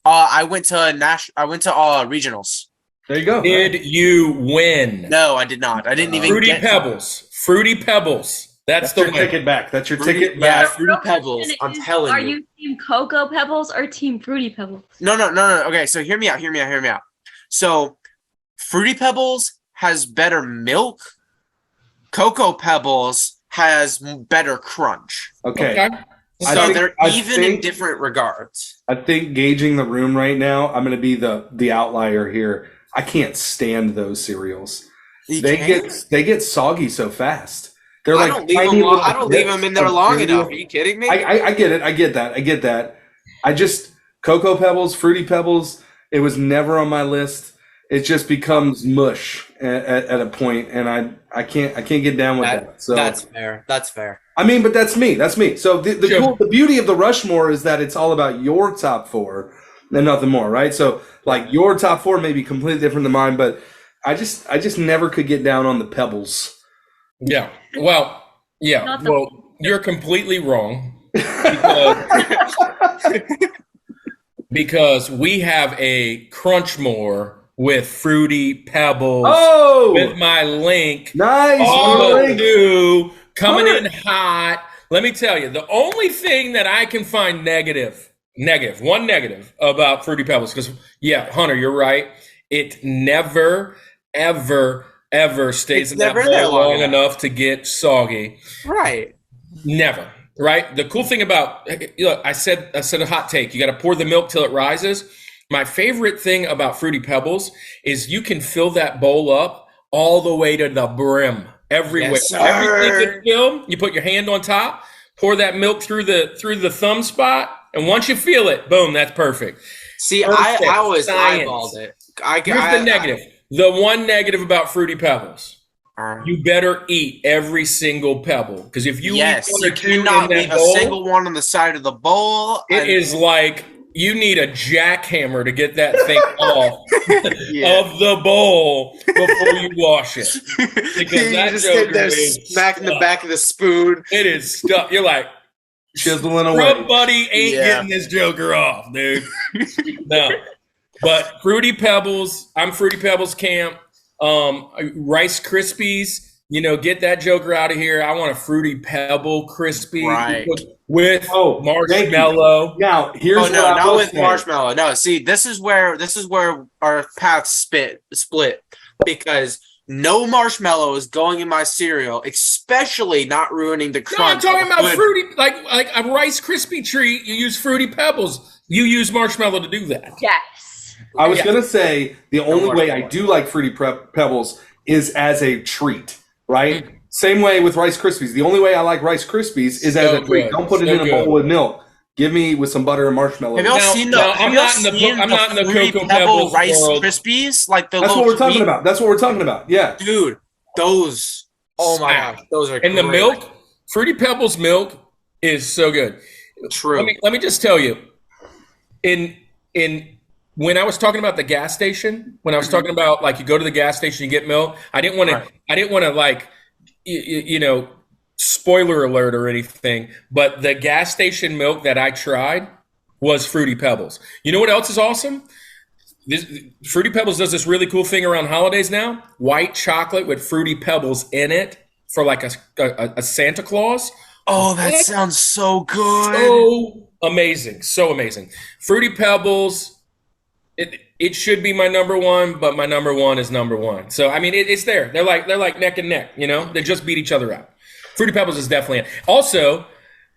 I went to regionals. There you go. Did you win? No, I did not. I didn't even Fruity get Pebbles. Fruity Pebbles. That's the your win. ticket back. That's your Fruity- ticket back. Yeah, Fruity Pebbles. I'm telling Are you. you team Cocoa Pebbles or team Fruity Pebbles? No. Okay, so hear me out. So, Fruity Pebbles has better milk. Cocoa Pebbles has better crunch. Okay. So they're even in different regards. I think gauging the room right now, I'm going to be the outlier here. I can't stand those cereals. They get soggy so fast. They're I like don't leave tiny them. little I don't leave bits them in there of long cereal. enough. Are you kidding me? I get it. I get that. I just Cocoa Pebbles, Fruity Pebbles. It was never on my list. It just becomes mush at a point, and I can't get down with that. So that's fair. That's fair. I mean, but that's me. So the beauty of the Rushmore is that it's all about your top four and nothing more, right? So like your top four may be completely different than mine, but I just never could get down on the Pebbles. Yeah. Well, yeah. Well, you're completely wrong because we have a Crunchmore with Fruity Pebbles. Oh, with my link. Nice. All new, coming in hot. Let me tell you, the only thing that I can find one negative about Fruity Pebbles, because Hunter, you're right. It never, ever stays in that bowl long enough to get soggy. Right. Never. Right. The cool thing about, look, I said a hot take. You got to pour the milk till it rises. My favorite thing about Fruity Pebbles is you can fill that bowl up all the way to the brim. Everywhere. Yes, sir. Everything is filled. You put your hand on top, pour that milk through the thumb spot, and once you feel it, boom, that's perfect. See, Perfect. I always Science. eyeballed it. Here's the negative. The one negative about Fruity Pebbles. You better eat every single pebble, because if you eat one or two cannot in leave that a bowl, single one on the side of the bowl. it is like you need a jackhammer to get that thing off of the bowl before you wash it. Because that just joker get there is smacking the back of the spoon. It is stuck. You're like, chiseling away. Scrub Buddy ain't getting this joker off, dude. No. But Fruity Pebbles, I'm Fruity Pebbles camp. Rice Krispies. Get that joker out of here. I want a Fruity Pebble crispy with marshmallow. Now, here's what I not will with say. marshmallow. No, see, this is where our paths split because no marshmallow is going in my cereal, especially not ruining the crunch. No, I'm talking about fruity, like a Rice Krispie treat. You use Fruity Pebbles. You use marshmallow to do that. Yes. I was gonna say the only way I do like Fruity Pebbles is as a treat, right? Mm-hmm. Same way with Rice Krispies. The only way I like Rice Krispies is as a treat. Don't put it in a bowl with milk. Give me with some butter and marshmallow. Have y'all seen the? I'm not in the Fruity Pebble Rice Krispies. Like the. That's what we're talking about. That's what we're talking about. Yeah, dude, those. Oh my gosh, those are. And great. The milk, Fruity Pebbles milk is so good. True. Let me just tell you, in when I was talking about the gas station, when I was talking about like you go to the gas station, you get milk. I didn't want to like, spoiler alert or anything, but the gas station milk that I tried was Fruity Pebbles. You know what else is awesome? Fruity Pebbles does this really cool thing around holidays now. White chocolate with Fruity Pebbles in it for like a Santa Claus. Oh, that sounds so good. So amazing. So amazing. Fruity Pebbles, it should be my number one, but my number one is number one. So, I mean, it's there. They're like neck and neck, They just beat each other out. Fruity Pebbles is definitely it. Also,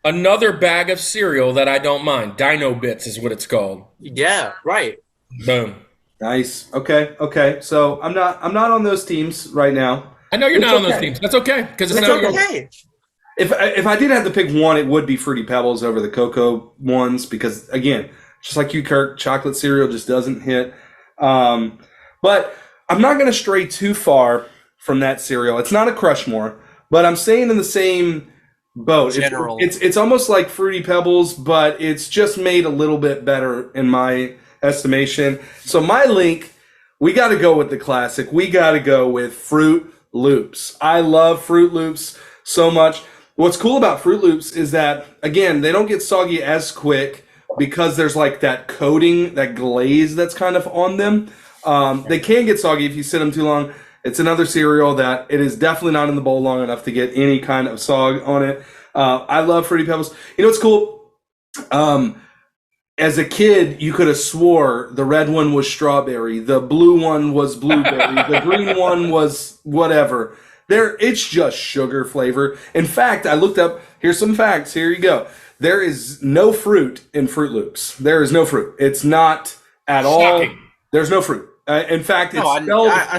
another bag of cereal that I don't mind. Dino Bits is what it's called. Yeah, right. Boom. Nice. Okay. So I'm not on those teams right now. I know you're not on those teams. That's okay because it's not okay. If I did have to pick one, it would be Fruity Pebbles over the cocoa ones because again, just like you, Kirk, chocolate cereal just doesn't hit. But I'm not going to stray too far from that cereal. It's not a Crushmore. But I'm staying in the same boat. It's almost like Fruity Pebbles, but it's just made a little bit better in my estimation. So my link, we got to go with the classic. We got to go with Fruit Loops. I love Fruit Loops so much. What's cool about Fruit Loops is that, again, they don't get soggy as quick because there's like that coating, that glaze that's kind of on them. They can get soggy if you sit them too long. It's another cereal that it is definitely not in the bowl long enough to get any kind of sog on it. I love Fruity Pebbles. You know what's cool? As a kid, you could have swore the red one was strawberry, the blue one was blueberry, the green one was whatever. It's just sugar flavor. In fact, I looked up, here's some facts, here you go. There is no fruit in Fruit Loops. There is no fruit. It's not at all. There's no fruit. In fact, it's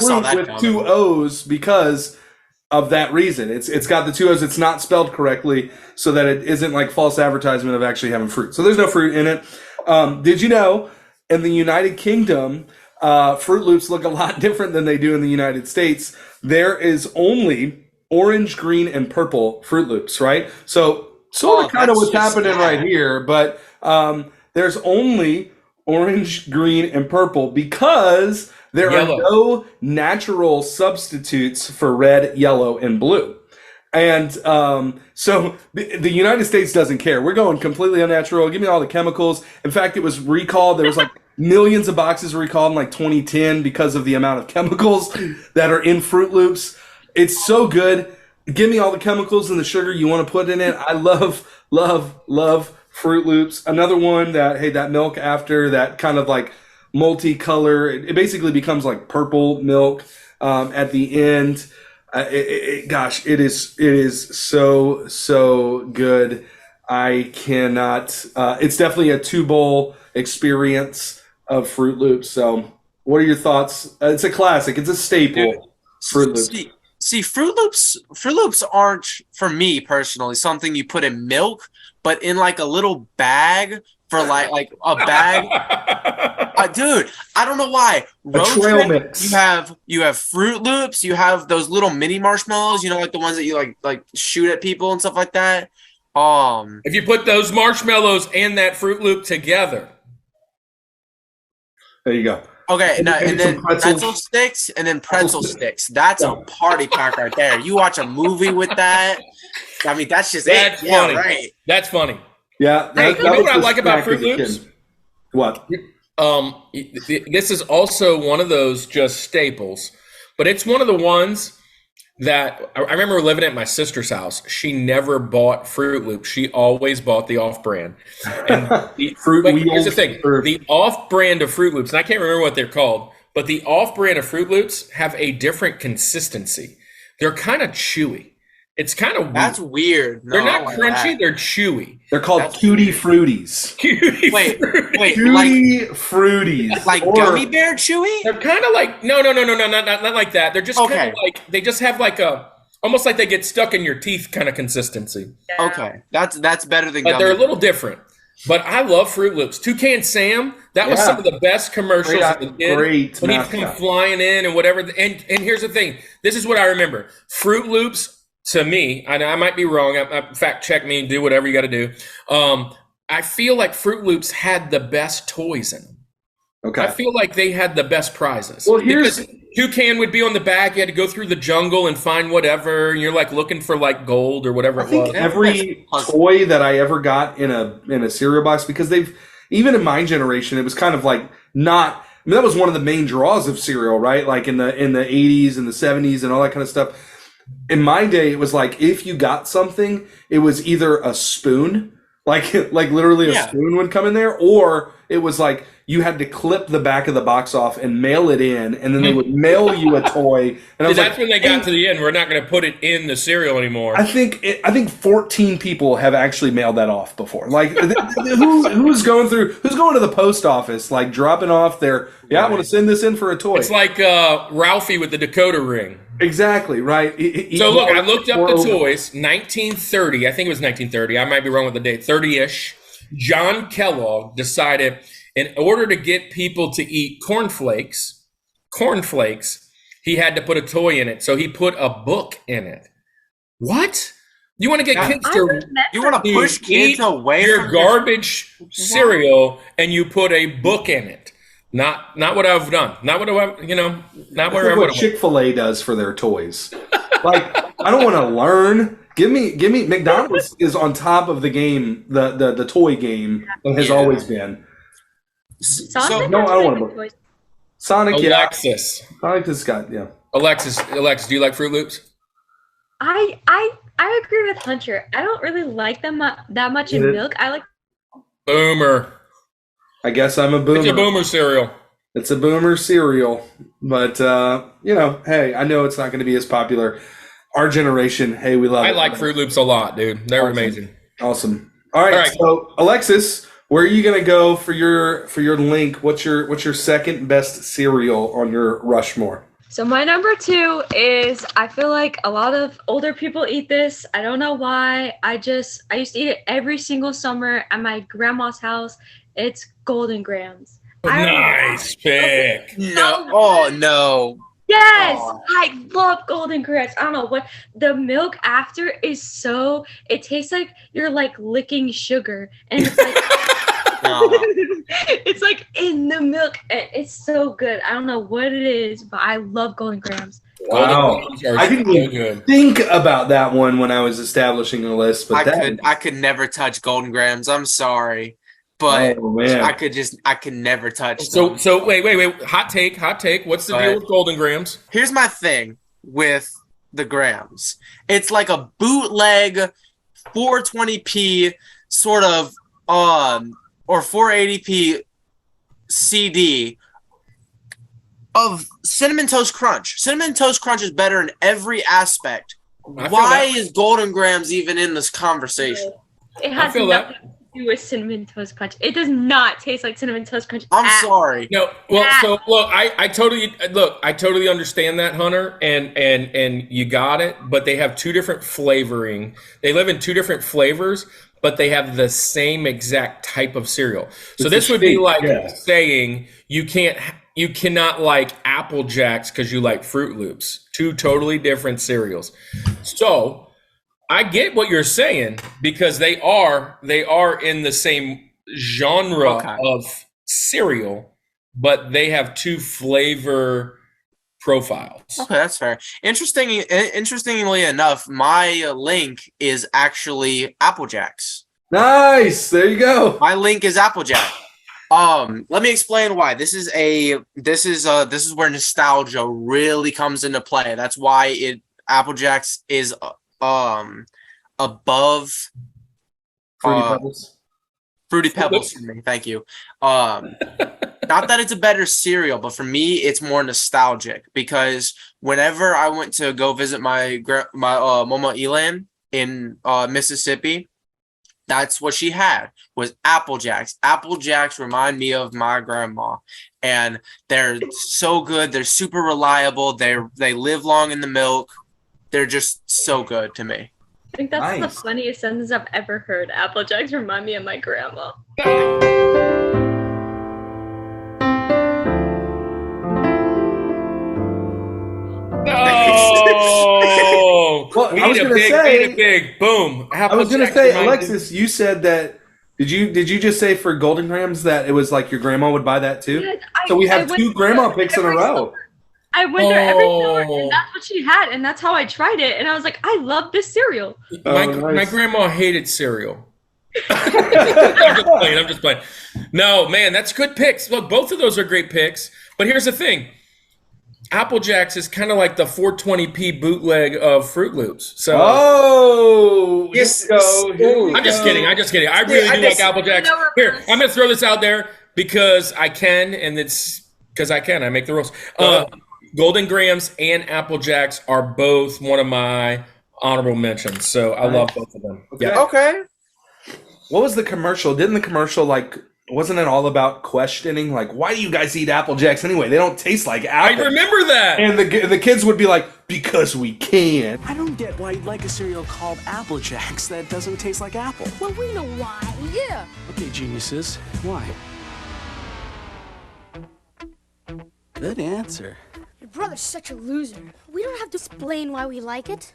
spelled fruit with two O's because of that reason. It's got the two O's. It's not spelled correctly so that it isn't like false advertisement of actually having fruit. So there's no fruit in it. Did you know in the United Kingdom, Fruit Loops look a lot different than they do in the United States? There is only orange, green, and purple Fruit Loops, right? So sort of kind of what's happening right here, but there's only orange, green, and purple because there are no natural substitutes for red, yellow, and blue. And so the United States doesn't care. We're going completely unnatural. Give me all the chemicals. In fact, it was recalled. There was like millions of boxes recalled in like 2010 because of the amount of chemicals that are in Fruit Loops. It's so good. Give me all the chemicals and the sugar you want to put in it. I love, love, love Fruit Loops. Another one that milk after that kind of like multicolor, it basically becomes like purple milk at the end. It is so good. I cannot. It's definitely a 2-bowl experience of Fruit Loops. So, what are your thoughts? It's a classic. It's a staple. Fruit Loops. See, Fruit Loops aren't, for me personally, something you put in milk, but in like a little bag for like a bag. Dude, I don't know why. A trail mix. You have Fruit Loops. You have those little mini marshmallows. Like the ones that you like shoot at people and stuff like that. If you put those marshmallows and that Fruit Loop together, there you go. Okay, and then pretzel sticks, and then pretzel sticks. That's a party pack right there. You watch a movie with that. I mean, that's just it. Funny. Yeah, right. That's funny. Yeah. Hey, you know what I like about Fruit Loops? What? This is also one of those just staples. but it's one of the ones that I remember living at my sister's house. She never bought Fruit Loops. She always bought the off-brand. And here's the thing. The off-brand of Fruit Loops, and I can't remember what they're called, but the off-brand of Fruit Loops have a different consistency. They're kind of chewy. It's kind of weird. That's weird. No, they're not crunchy. They're chewy. They're called Cutie Fruities. Wait, Cutie Fruities. Like gummy bear chewy? They're kind of like no, not like that. They're just kind of like they just have like almost like they get stuck in your teeth kind of consistency. Yeah. Okay, that's better than. But they're a little different. But I love Fruit Loops. Toucan Sam, that was some of the best commercials as a kid. Great when he'd come flying in and whatever. And here's the thing. This is what I remember. Fruit Loops. To me, and I might be wrong. Fact check me, do whatever you got to do. I feel like Fruit Loops had the best toys in them. Okay. I feel like they had the best prizes. Well, because Toucan would be on the back. You had to go through the jungle and find whatever. And you're like looking for like gold or whatever I think was. every toy that I ever got in a cereal box, because they've, even in my generation, it was kind of like not. I mean, that was one of the main draws of cereal, right? Like in the 80s and the 70s and all that kind of stuff. In my day, it was like if you got something, it was either a spoon, like literally a spoon would come in there, or it was like you had to clip the back of the box off and mail it in, and then they would mail you a toy. And I was that's when they got to the end. We're not going to put it in the cereal anymore. I think 14 people have actually mailed that off before. Like who's going to the post office, like dropping off their I want to send this in for a toy. It's like Ralphie with the Dakota ring. Exactly, right. So look, I looked up the toys. 1930, I think it was 1930. I might be wrong with the date. 30-ish. John Kellogg decided in order to get people to eat cornflakes, he had to put a toy in it. So he put a book in it. What? You want to get kids to you want to push kids away your from garbage cereal and you put a book in it. Not what I've done. Not what I, not where what Chick-fil-A does for their toys. Like, I don't want to learn. Give me. McDonald's is on top of the game, the toy game, and has always been. Sonic? No, I don't want to. Sonic, Alexis. Sonic has got Alexis, do you like Fruit Loops? I agree with Hunter. I don't really like them that much in milk. I like Boomer. I guess I'm a boomer. It's a boomer cereal. It's a boomer cereal. But, hey, I know it's not going to be as popular. Our generation, hey, we love it. I like Fruit Loops a lot, dude. They're amazing. Awesome. All right. So, Alexis, where are you going to go for your link? What's your second best cereal on your Rushmore? So my number 2 is, I feel like a lot of older people eat this. I don't know why. I used to eat it every single summer at my grandma's house. It's Golden Grams. Nice pick. No. Oh, no. Yes. I love Golden Grams. I don't know what the milk after is it tastes like you're like licking sugar. And it's like, it's like in the milk. It's so good. I don't know what it is, but I love Golden Grams. Wow. I didn't even think about that one when I was establishing a list. But I could never touch Golden Grams. I'm sorry. But I could never touch them. So wait. Hot take. What's the deal with Golden Grams? Here's my thing with the Grams. It's like a bootleg 420p sort of or 480p CD of Cinnamon Toast Crunch. Cinnamon Toast Crunch is better in every aspect. Why is Golden Grams even in this conversation? It has nothing to do with Cinnamon Toast Crunch. It does not taste like Cinnamon Toast Crunch. I'm sorry. No, well, so look, I totally understand that, Hunter, and you got it. But they have two different flavoring. They live in two different flavors, but they have the same exact type of cereal. So this would be like saying you cannot like Apple Jacks because you like Fruit Loops. Two totally different cereals. So I get what you're saying because they are in the same genre of cereal, but they have two flavor profiles. Okay, that's fair. Interestingly enough, my link is actually Apple Jacks. Nice. There you go. My link is Applejack. Let me explain why. This is where nostalgia really comes into play. That's why Apple Jacks is above Fruity Pebbles. Fruity Pebbles for me. Thank you. Not that it's a better cereal, but for me, it's more nostalgic because whenever I went to go visit my Mama Elan in Mississippi, that's what she had was Apple Jacks. Apple Jacks remind me of my grandma, and they're so good. They're super reliable. They live long in the milk. They're just so good to me. I think that's the funniest sentence I've ever heard. Apple Jacks remind me of my grandma. Oh, well, I was going to say, big boom. I was going to say, Alexis, you said that. Did you just say for Golden Grams that it was like your grandma would buy that too? Yeah, so we have 2 grandma picks in a row. I went there every summer, and that's what she had, and that's how I tried it. And I was like, I love this cereal. My grandma hated cereal. I'm just playing. No, man, that's good picks. Look, both of those are great picks. But here's the thing. Apple Jacks is kind of like the 420p bootleg of Fruit Loops. So, yes. I'm just kidding. I really do like Apple Jacks. Here, I'm going to throw this out there because I can, and it's because I can. I make the rules. Golden Grams and Apple Jacks are both one of my honorable mentions. So I love both of them. Okay. Yeah. Okay. What was the commercial? Didn't the commercial wasn't it all about questioning, like, why do you guys eat Apple Jacks anyway? They don't taste like apple. I remember that. And the kids would be like, because we can. I don't get why you'd like a cereal called Apple Jacks that doesn't taste like apple. Well, we know why. Yeah. Okay, geniuses. Why? Good answer. Your brother's such a loser. We don't have to explain why we like it.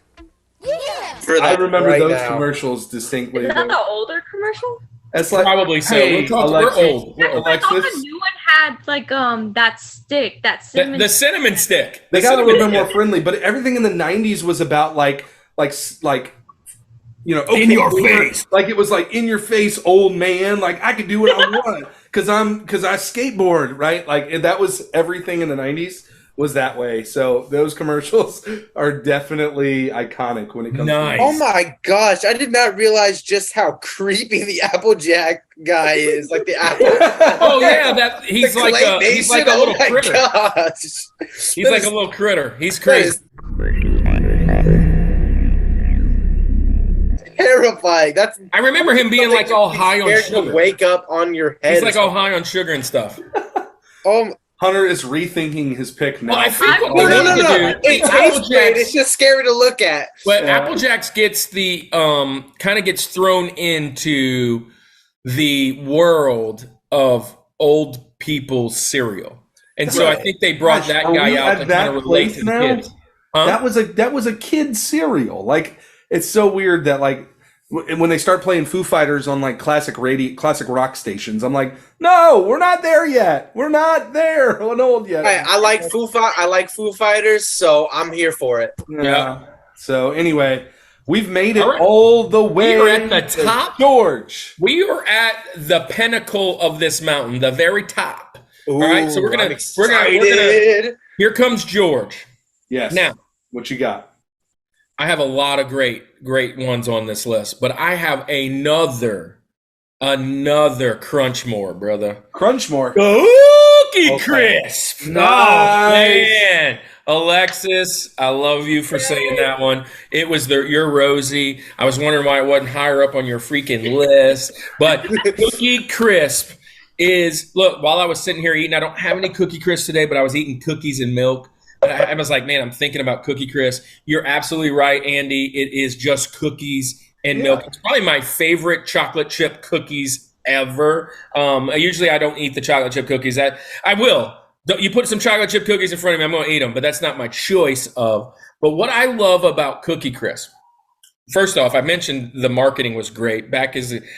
Yeah. I remember those commercials distinctly. Is that the older commercial? It's like, probably so. Hey, we're old. I thought the new one had like that stick, that cinnamon. The cinnamon stick. They got a little bit more friendly, but everything in the '90s was about like you know, okay, in your face. Like it was like in your face, old man. Like I could do what I want because I skateboard, right? Like that was everything in the '90s was that way. So those commercials are definitely iconic when it comes nice. to Oh my gosh, I did not realize just how creepy the Applejack guy is. Like the apple. Oh yeah, he's like a little critter. Gosh. He's like a little critter. He's crazy. Terrifying. I remember him being like all high on sugar. To wake up on your head. He's like all high on sugar and stuff. Hunter is rethinking his pick now. Well, I think no. It tastes great. It's just scary to look at. But Apple Jacks gets the kind of gets thrown into the world of old people's cereal, and so I think they brought that guy out to kind of relate to the kids. Huh? That was a kid's cereal. Like it's so weird that like when they start playing Foo Fighters on like classic rock stations, I'm like, no, we're not there yet. We're not there. We're not old yet. I like Foo Fighters, so I'm here for it. Yeah. So anyway, we've made it all the way. We are at the top, George. We are at the pinnacle of this mountain, the very top. Ooh, all right, so we're gonna. Here comes George. Yes. Now, what you got? I have a lot of great ones on this list, but I have another Crunchmore, brother. Crunchmore. Cookie Crisp. Nice. Oh, man. Alexis, I love you for saying that one. It was your Rosie. I was wondering why it wasn't higher up on your freaking list. But Cookie Crisp is, look, while I was sitting here eating, I don't have any Cookie Crisp today, but I was eating cookies and milk. I was like, man, I'm thinking about Cookie Crisp. You're absolutely right, Andy. It is just cookies and milk. It's probably my favorite chocolate chip cookies ever. Usually I don't eat the chocolate chip cookies. I will. You put some chocolate chip cookies in front of me, I'm going to eat them, but that's not my choice of. But what I love about Cookie Crisp, first off, I mentioned the marketing was great. I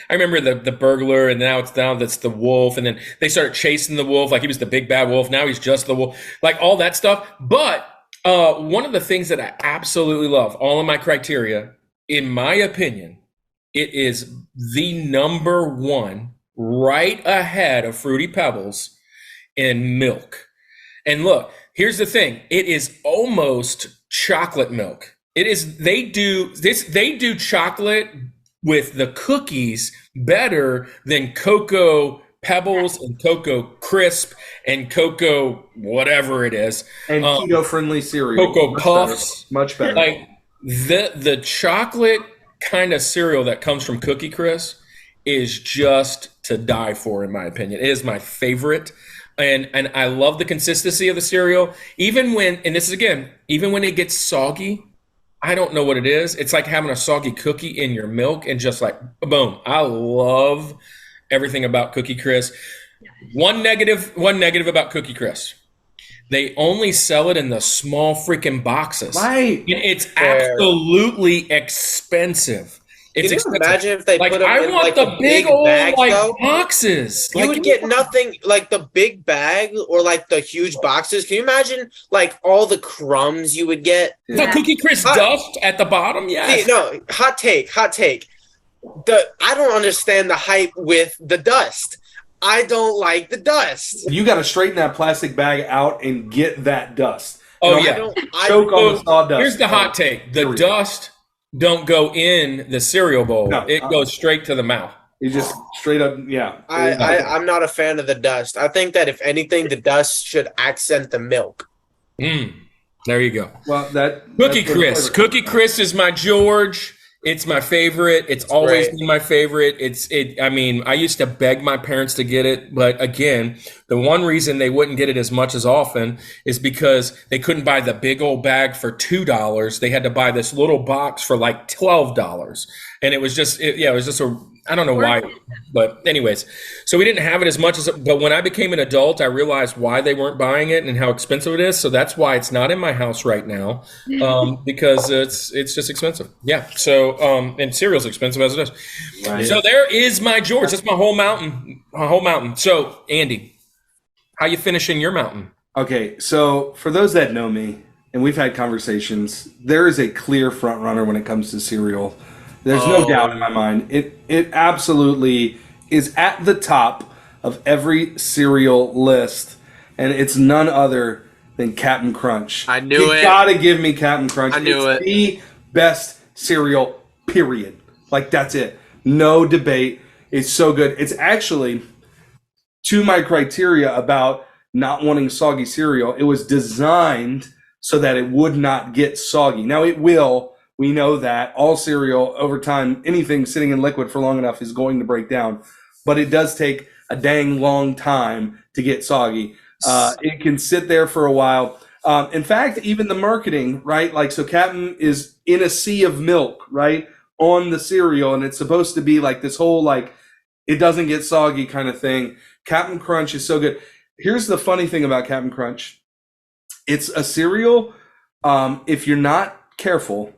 remember the burglar, and now that's the wolf, and then they started chasing the wolf like he was the big bad wolf. Now he's just the wolf, like all that stuff. But one of the things that I absolutely love, all of my criteria, in my opinion, it is the number one right ahead of Fruity Pebbles in milk. And look, here's the thing. It is almost chocolate milk. It is, they do chocolate with the cookies better than Cocoa Pebbles and Cocoa Crisp and Cocoa whatever it is. And keto-friendly cereal. Cocoa Puffs. Much better. Like the chocolate kind of cereal that comes from Cookie Crisp is just to die for, in my opinion. It is my favorite. And I love the consistency of the cereal. Even when, and this is again, even when it gets soggy, I don't know what it is. It's like having a soggy cookie in your milk and just like, boom. I love everything about Cookie Crisp. One negative about Cookie Crisp. They only sell it in the small freaking boxes. Right. And it's absolutely expensive. It's Can you imagine if they like, put them I in want like the a big big old bag, like though? boxes. You Like, would get nothing like the big bag or like the huge boxes. Can you imagine like all the crumbs you would get? the Cookie Crisp dust at the bottom. Yes. See, no, hot take. I don't understand the hype with the dust. I don't like the dust. You got to straighten that plastic bag out and get that dust. Oh, You yeah. know, choke on the sawdust. Here's the hot take. The dust don't go in the cereal bowl. No. It goes straight to the mouth. You just straight up, yeah. I'm not a fan of the dust. I think that if anything, the dust should accent the milk. There you go. Well, Cookie Crisp. Cookie Crisp is my George. It's my favorite. It's always great. been my favorite. I mean, I used to beg my parents to get it, but again, the one reason they wouldn't get it as much as often is because they couldn't buy the big old bag for $2. They had to buy this little box for like $12. And it was just, I don't know why, but anyways, so we didn't have it as much but when I became an adult, I realized why they weren't buying it and how expensive it is. So that's why it's not in my house right now, because it's just expensive. Yeah. So, and cereal's expensive as it is. Right. So there is my George. That's my whole mountain. So Andy, how you finishing your mountain? Okay. So for those that know me, and we've had conversations, there is a clear front runner when it comes to cereal. There's no doubt in my mind. It absolutely is at the top of every cereal list, and it's none other than Captain Crunch. I knew it. You gotta give me Captain Crunch. I knew it's it. the best cereal, period. Like, that's it. No debate. It's so good. It's actually, to my criteria about not wanting soggy cereal, it was designed so that it would not get soggy. Now, it will. We know that all cereal over time, anything sitting in liquid for long enough is going to break down, but it does take a dang long time to get soggy. It can sit there for a while. In fact, even the marketing, right? Like, so Captain is in a sea of milk, right? On the cereal, and it's supposed to be like this whole, like, it doesn't get soggy kind of thing. Captain Crunch is so good. Here's the funny thing about Captain Crunch. It's a cereal, if you're not careful,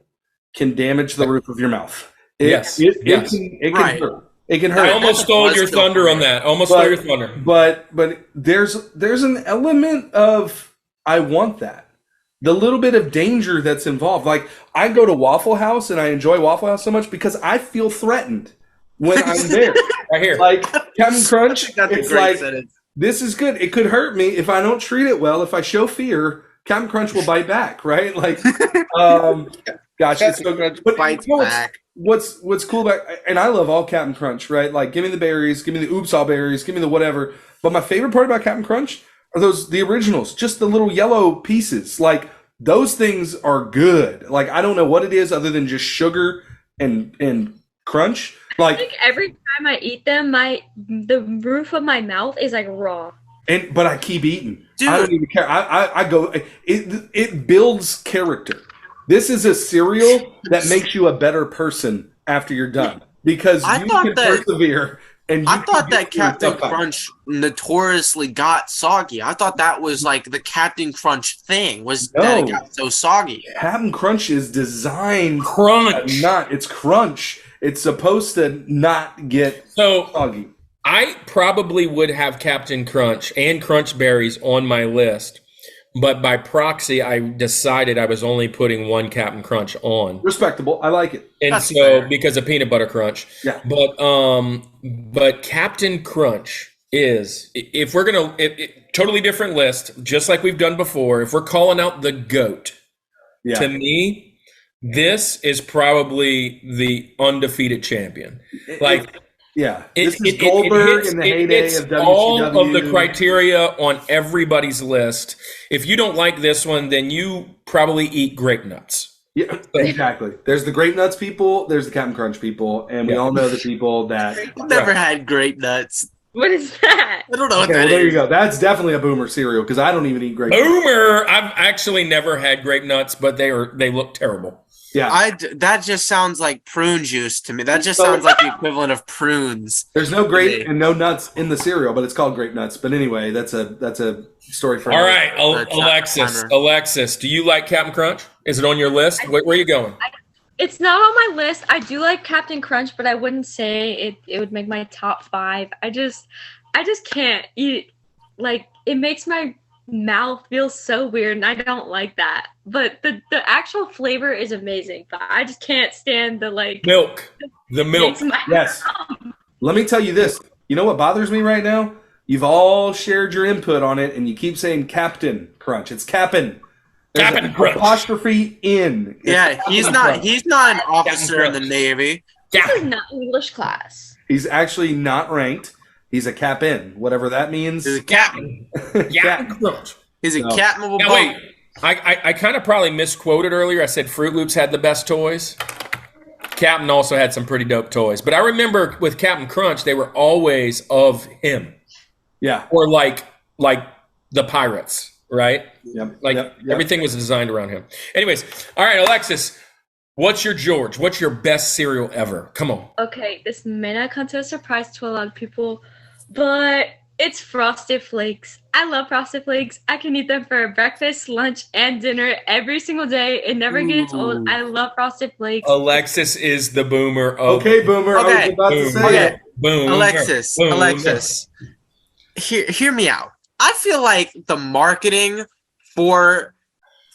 can damage the roof of your mouth. It can hurt. It can hurt. I almost stole your thunder on that. Stole your thunder. But there's an element of, I want that. The little bit of danger that's involved. Like, I go to Waffle House and I enjoy Waffle House so much because I feel threatened when I'm there. Right here. Like, Captain Crunch, That's a it's great like, sentence. this is good. It could hurt me if I don't treat it well. If I show fear, Captain Crunch will bite back, right? Like, gosh, it's so good. But Bites you know back. what's cool about, and I love all Captain Crunch, right? Like, give me the berries, give me the oops all berries, give me the whatever. But my favorite part about Captain Crunch are the originals, just the little yellow pieces. Like, those things are good. Like, I don't know what it is other than just sugar and crunch. Like, I think every time I eat them, the roof of my mouth is like raw. but I keep eating. Dude. I don't even care. I go. It builds character. This is a cereal that makes you a better person after you're done, because you can persevere. And I thought that Captain Crunch notoriously got soggy. I thought that was like the Captain Crunch thing that it got so soggy. Captain Crunch is designed Crunch. it's crunch. It's supposed to not get soggy. I probably would have Captain Crunch and Crunch Berries on my list, but by proxy, I decided I was only putting one Captain Crunch on. Respectable. I like it. And That's so fair. because of peanut butter crunch. Yeah. But Captain Crunch is, if we're going to, totally different list, just like we've done before. If we're calling out the GOAT, Yeah. to me, this is probably the undefeated champion. Like, yeah, this is Goldberg in the heyday of WCW. All of the criteria on everybody's list. If you don't like this one, then you probably eat grape nuts. Yeah, exactly. There's the Grape Nuts people, there's the Captain Crunch people, and we all know the people that. I've never had grape nuts. What is that? I don't know what Okay, that well, there you is. go. That's definitely a boomer cereal because I don't even eat grape. Boomer! I've actually never had grape nuts, but they look terrible. Yeah, That just sounds like prune juice to me. That just sounds like the equivalent of prunes. there's no grape and no nuts in the cereal, but it's called Grape Nuts. But anyway, that's a story for. All right, That's Alexis. timer. Alexis, do you like Captain Crunch? Is it on your list? Where are you going? It's not on my list. I do like Captain Crunch, but I wouldn't say it would make my top 5. I just can't eat it. Like, it makes my mouth feel so weird, and I don't like that. But the actual flavor is amazing, but I just can't stand the Milk. The milk. makes my Yes. Let me tell you this. You know what bothers me right now? You've all shared your input on it, and you keep saying Captain Crunch. It's Cap'n. There's Cap'n an Crunch. apostrophe in. It's Yeah, he's Cap'n not. Crunch. He's not an officer in the Navy. This is not English class. He's actually not ranked. He's a cap'n, whatever that means. He's a captain. Captain Crunch. He's a No. captain of a Now boat. wait, I kind of probably misquoted earlier. I said Fruit Loops had the best toys. Captain also had some pretty dope toys. But I remember with Captain Crunch, they were always of him. Yeah. Or like the pirates, right? Yep. Like yep. everything was designed around him. Anyways, all right, Alexis, what's your George? What's your best cereal ever? Come on. Okay, this may not come to a surprise to a lot of people, but it's Frosted Flakes. I love Frosted Flakes. I can eat them for breakfast, lunch, and dinner every single day. It never gets old. I love Frosted Flakes. Alexis is the boomer of Okay, Boomer. I Okay. was about to say Okay. it. Boomer. Alexis, Boomer. Alexis, hear me out. I feel like the marketing for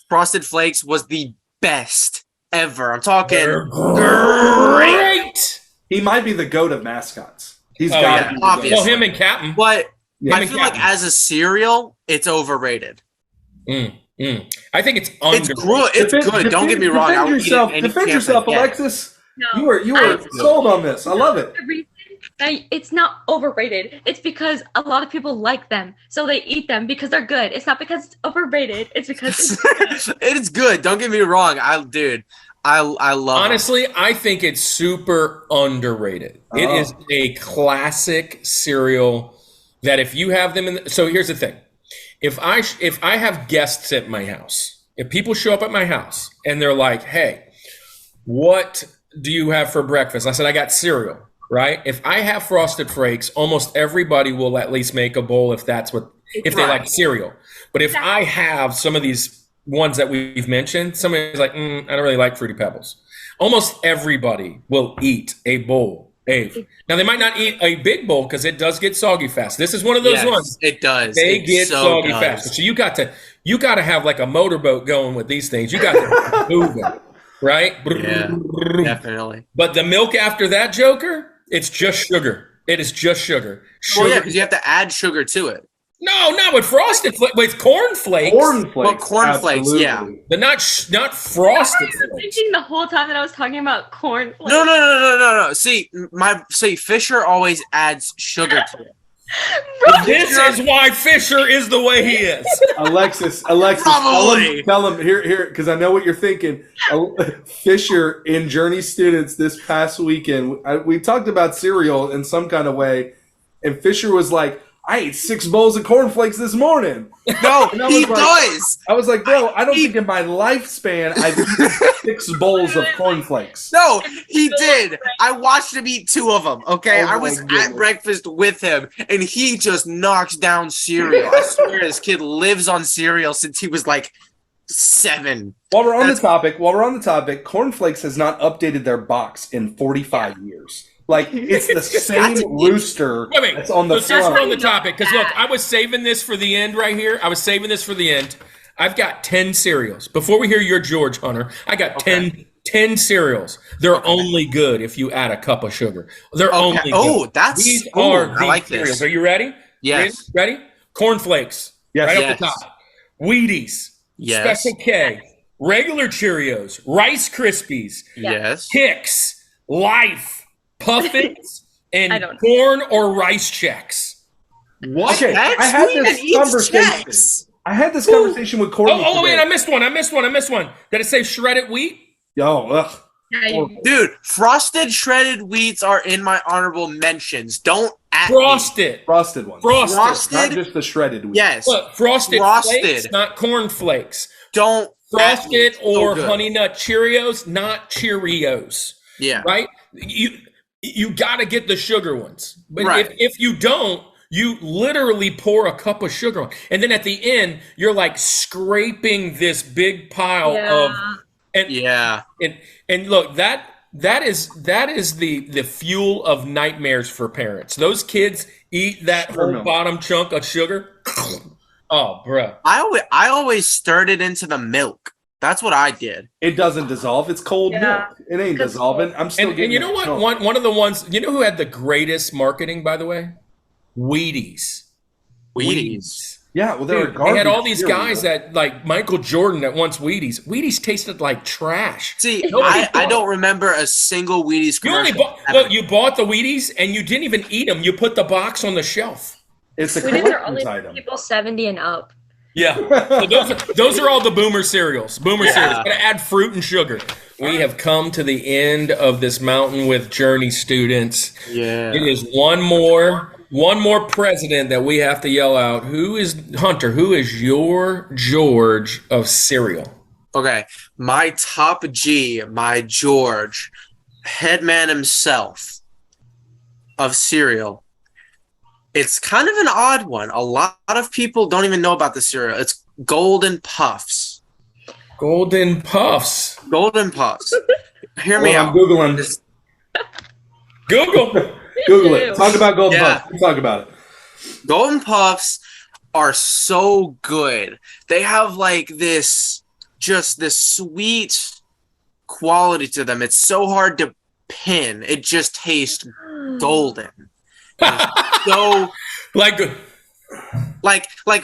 Frosted Flakes was the best ever. I'm talking They're great. He might be the GOAT of mascots. He's Oh, got yeah. to be the GOAT. Obviously. Well, him and Captain. but Yeah. I feel like as a cereal, it's overrated. I think it's It's underrated. good. It's good. Don't get me wrong. I would eat it any Defend chance yourself, I get. Alexis. No, You were sold on this. I love it. The reason that it's not overrated, it's because a lot of people like them, so they eat them because they're good. It's not because it's overrated. It's because it's good. It is good. Don't get me wrong. I love it. Honestly, I think it's super underrated. It Oh. is a classic cereal that if you have them in so here's the thing. If I have guests at my house, if people show up at my house and they're like, "Hey, what do you have for breakfast?" I said, "I got cereal." Right? If I have Frosted Flakes, almost everybody will at least make a bowl if they like cereal. But if I have some of these ones that we've mentioned, somebody's like, I don't really like Fruity Pebbles. Almost everybody will eat a bowl. Now they might not eat a big bowl because it does get soggy fast. This is one of those ones. It does. They It get so soggy does. fast. So you got to have like a motorboat going with these things. You got to move it, right? Yeah, definitely. But the milk after that, Joker, it's just sugar. It is just sugar. Well, yeah, because you have to add sugar to it. No, not with Frosted Flakes. With Corn Flakes. Corn Flakes. Well, Corn Flakes, absolutely. yeah. But not Frosted I was Flakes. thinking the whole time that I was talking about corn flakes. No. See, Fisher always adds sugar to it. This is why Fisher is the way he is. Alexis, Probably. tell him here, because I know what you're thinking. Fisher in Journey Students this past weekend, we talked about cereal in some kind of way, and Fisher was like, I ate 6 bowls of cornflakes this morning. No, And I he was like- does. I was like, bro, I don't think in my lifespan I've eaten 6 bowls of cornflakes. No, he did. I watched him eat 2 of them. Okay, Oh I my was goodness. at breakfast with him, and he just knocks down cereal. I swear, this kid lives on cereal since he was like 7. While we're on the topic, Cornflakes has not updated their box in 45 years. Like, it's the same rooster Wait, that's on the so since we're on front. the topic, because look, I was saving this for the end right here. I was saving this for the end. I've got 10 cereals. Before we hear your George, Hunter, I got 10 cereals. They're only good if you add a cup of sugar. They're only good. Oh, These are I like cereals. this. Are you ready? Yes. Ready? Cornflakes. Yes. Right Yes. off the top. Wheaties. Yes. Special K. Regular Cheerios. Rice Krispies. Yes. Kix. Life. Puffins. I And don't- corn or rice checks. What? Okay, That's I had who this even eats conversation. checks? I had this conversation with Courtney. Oh, wait, today. I missed one. Did it say shredded wheat? Yo, ugh. Yeah, you- Dude, frosted shredded wheats are in my honorable mentions. Don't at me. Frosted. Frosted ones. Frosted. Not just the shredded wheat. Yes. Look, frosted flakes, not corn flakes. Don't at me. Frosted It's so or good. Honey Nut Cheerios, not Cheerios. Yeah. Right? You got to get the sugar ones. But Right. if you don't, you literally pour a cup of sugar on. And then at the end, you're like scraping this big pile of Yeah. and look, that is the fuel of nightmares for parents. Those kids eat that whole bottom chunk of sugar. Oh, bruh. I always stirred it into the milk. That's what I did. It doesn't dissolve. It's cold Yeah. milk. It ain't dissolving. I'm still getting And you know what? milk. One of the ones, you know who had the greatest marketing, by the way? Wheaties. Yeah, well, they were Dude, they had all garbage these cereal. guys that, like Michael Jordan that wants Wheaties. Wheaties tasted like trash. See, Nobody I bought don't remember a single Wheaties You only commercial. bought, look, you bought the Wheaties and you didn't even eat them. You put the box on the shelf. It's a Wheaties are collector's only for item. people 70 and up. Yeah. So those are all the boomer cereals. Cereals. Gotta add fruit and sugar. We have come to the end of this Mountain with Journey, students. Yeah. It is one more president that we have to yell out. Who is Hunter? Who is your George of cereal? Okay. My top G, my George, headman himself of cereal. It's kind of an odd one. A lot of people don't even know about the cereal. It's Golden Puffs. Golden Puffs. Golden Puffs. Hear me I'm out. Googling. Google. Google it. Talk about Golden Yeah. Puffs. Talk about it. Golden Puffs are so good. They have like this sweet quality to them. It's so hard to pin. It just tastes golden. So like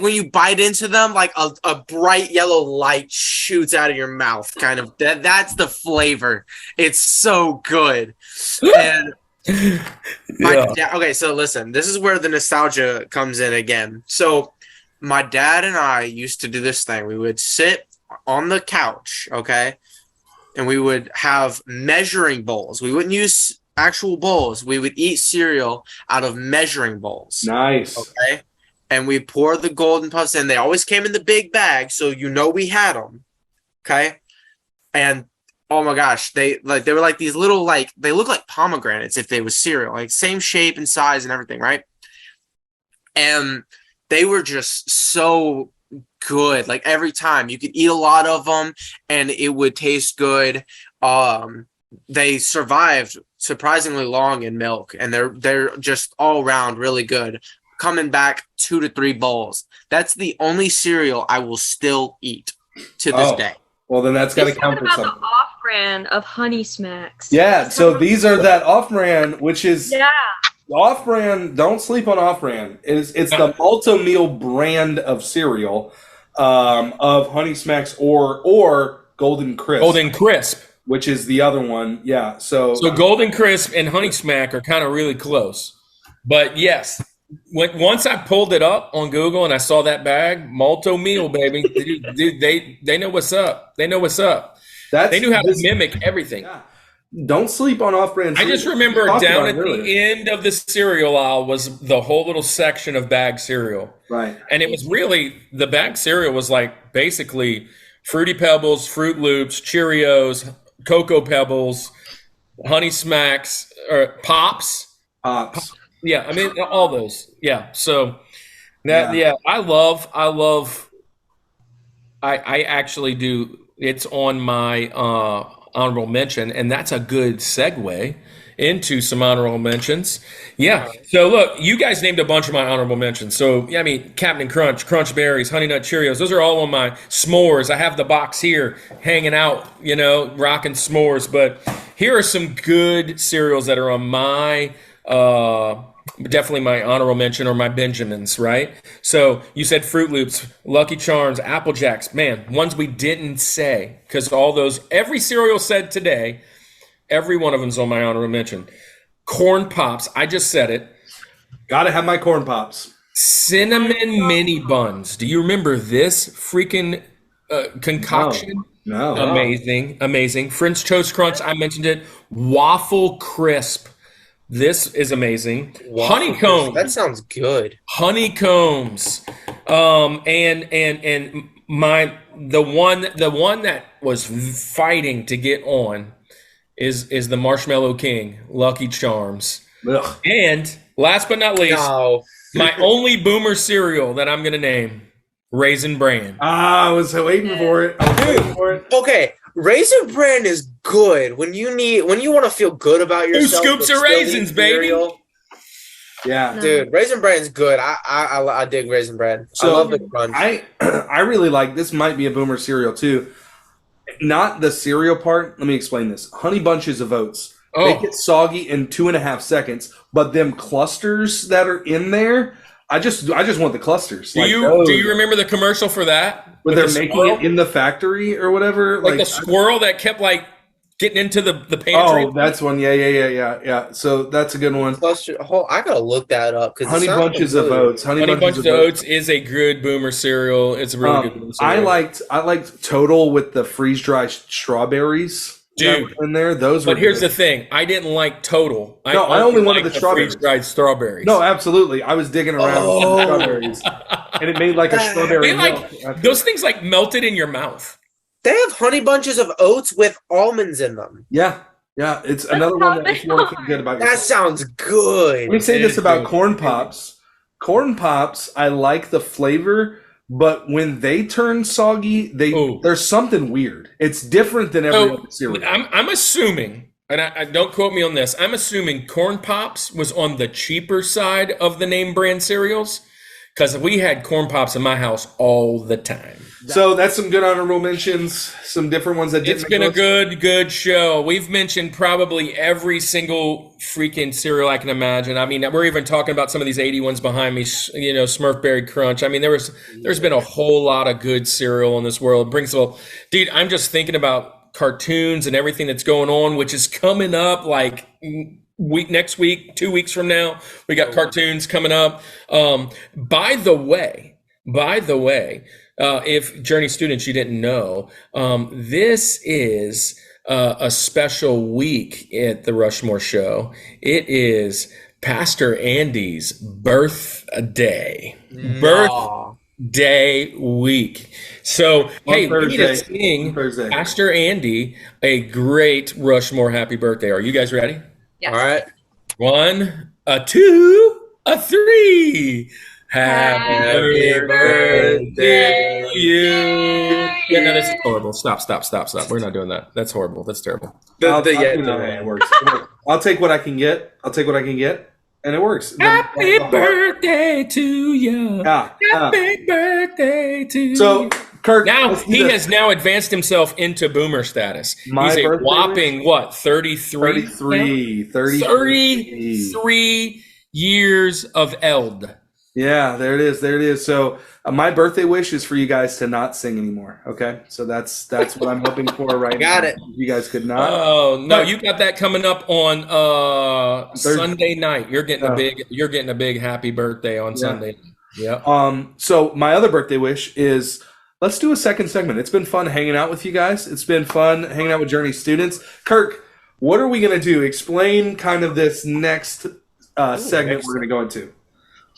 when you bite into them, like a bright yellow light shoots out of your mouth, kind of. That's the flavor. It's so good. And okay, so listen, this is where the nostalgia comes in again. So my dad and I used to do this thing. We would sit on the couch, okay, and we would have measuring bowls. We wouldn't use actual bowls. We would eat cereal out of measuring bowls. Nice. Okay. And we pour the Golden Puffs in. They always came in the big bag, so you know we had them. Okay. And oh my gosh, they were like these little, like, they look like pomegranates if they was cereal, like same shape and size and everything, right? And they were just so good. Like every time you could eat a lot of them and it would taste good. They survived surprisingly long in milk, and they're just all around really good. Coming back 2 to 3 bowls. That's the only cereal I will still eat to this day. Well, then that's got to count for about something. the off-brand of Honey Smacks. Yeah, so these are that off-brand, which is Yeah. off-brand. Don't sleep on off-brand. It's the Multi-Meal brand of cereal of Honey Smacks or Golden Crisp. Golden Crisp. Which is the other one. Yeah, so Golden Crisp and Honey Smack are kind of really close. But yes, once I pulled it up on Google and I saw that bag, Multi-Meal, baby, dude, they know what's up. They know what's up. They knew how to mimic everything. Yeah. Don't sleep on off-brand. I just remember down at the end of the cereal aisle was the whole little section of bag cereal. Right. And it was really, the bag cereal was like basically Fruity Pebbles, Fruit Loops, Cheerios, Cocoa Pebbles, Honey Smacks, or Pops. Yeah, I mean all those. Yeah. So I actually do. It's on my honorable mention, and that's a good segue into some honorable mentions. Yeah. So look, you guys named a bunch of my honorable mentions. So yeah, I mean, Captain Crunch, Crunch Berries, Honey Nut Cheerios. Those are all on my s'mores. I have the box here, hanging out, rocking s'mores. But here are some good cereals that are on my definitely my honorable mention or my Benjamins, right? So you said Fruit Loops, Lucky Charms, Apple Jacks. Man, ones we didn't say, because every cereal said today, every one of them's on my honorable mention. Corn Pops, I just said it. Gotta have my Corn Pops. Cinnamon Mini Buns. Do you remember this freaking concoction? No. Amazing. French Toast Crunch, I mentioned it. Waffle Crisp. This is amazing. Honeycomb. That sounds good. Honeycombs. And the one that was fighting to get on is the Marshmallow King, Lucky Charms. Ugh. And last but not least, my only boomer cereal that I'm gonna name, Raisin Bran. I was waiting for it. Okay, Raisin Bran is good when you want to feel good about yourself. 2 scoops of raisins, baby. Yeah, dude, Raisin Bran's good. I dig Raisin Bran. So I love the crunch. I really like this. Might be a boomer cereal too. Not the cereal part. Let me explain this. Honey Bunches of Oats. Oh. They get soggy in 2.5 seconds, but them clusters that are in there, I just want the clusters. Do you remember the commercial for that? Where they're making it in the factory or whatever? Like the squirrel that kept getting into the pantry. Oh, that's one. Yeah. So that's a good one. Cluster. I gotta look that up because Honey Bunches of Oats. Honey Bunches of Oats is a good boomer cereal. It's a really good boomer cereal. I liked Total with the freeze dried strawberries. Dude, in there, those. But here's the thing: I didn't like Total. I only wanted the strawberries. Freeze-dried strawberries. No, absolutely. I was digging around with strawberries, and it made like a strawberry milk. Those things melted in your mouth. They have Honey Bunches of Oats with almonds in them. Yeah. It's another one that makes you want to feel good about yourself. That sounds good. Let me say this about Corn Pops. Corn Pops, I like the flavor. But when they turn soggy, there's something weird. It's different than every other cereal. I'm assuming, and I don't quote me on this, I'm assuming Corn Pops was on the cheaper side of the name brand cereals, because we had Corn Pops in my house all the time. So that's some good honorable mentions, some different ones that didn't. It's been a good show. We've mentioned probably every single freaking cereal I can imagine. I mean, we're even talking about some of these 80 ones behind me, Smurf Berry Crunch. I mean, there's been a whole lot of good cereal in this world. Dude, I'm just thinking about cartoons and everything that's going on, which is coming up next week, 2 weeks from now. We got cartoons coming up. By the way, if Journey students, you didn't know, this is a special week at the Rushmore Show. It is Pastor Andy's birthday. Birthday week. So, hey, we need to sing Pastor Andy a great Rushmore happy birthday. Are you guys ready? Yes. All right. 1, 2, 3. Happy birthday to you. Yeah, no, this is horrible. Stop. We're not doing that. That's horrible. That's terrible. It works. I'll take what I can get. And it works. Happy birthday to you. Happy birthday to you. So, Kirk. Now, he has now advanced himself into boomer status. He's a whopping, 33? 33 years of eld. Yeah, there it is. So my birthday wish is for you guys to not sing anymore. Okay, so that's what I'm hoping for right now. Got it. You guys could not. Oh no, you got that coming up on Sunday night. You're getting a big happy birthday on Sunday. Yeah. So my other birthday wish is let's do a second segment. It's been fun hanging out with you guys. It's been fun hanging out with Journey students. Kirk, what are we gonna do? Explain kind of this next segment we're gonna go into.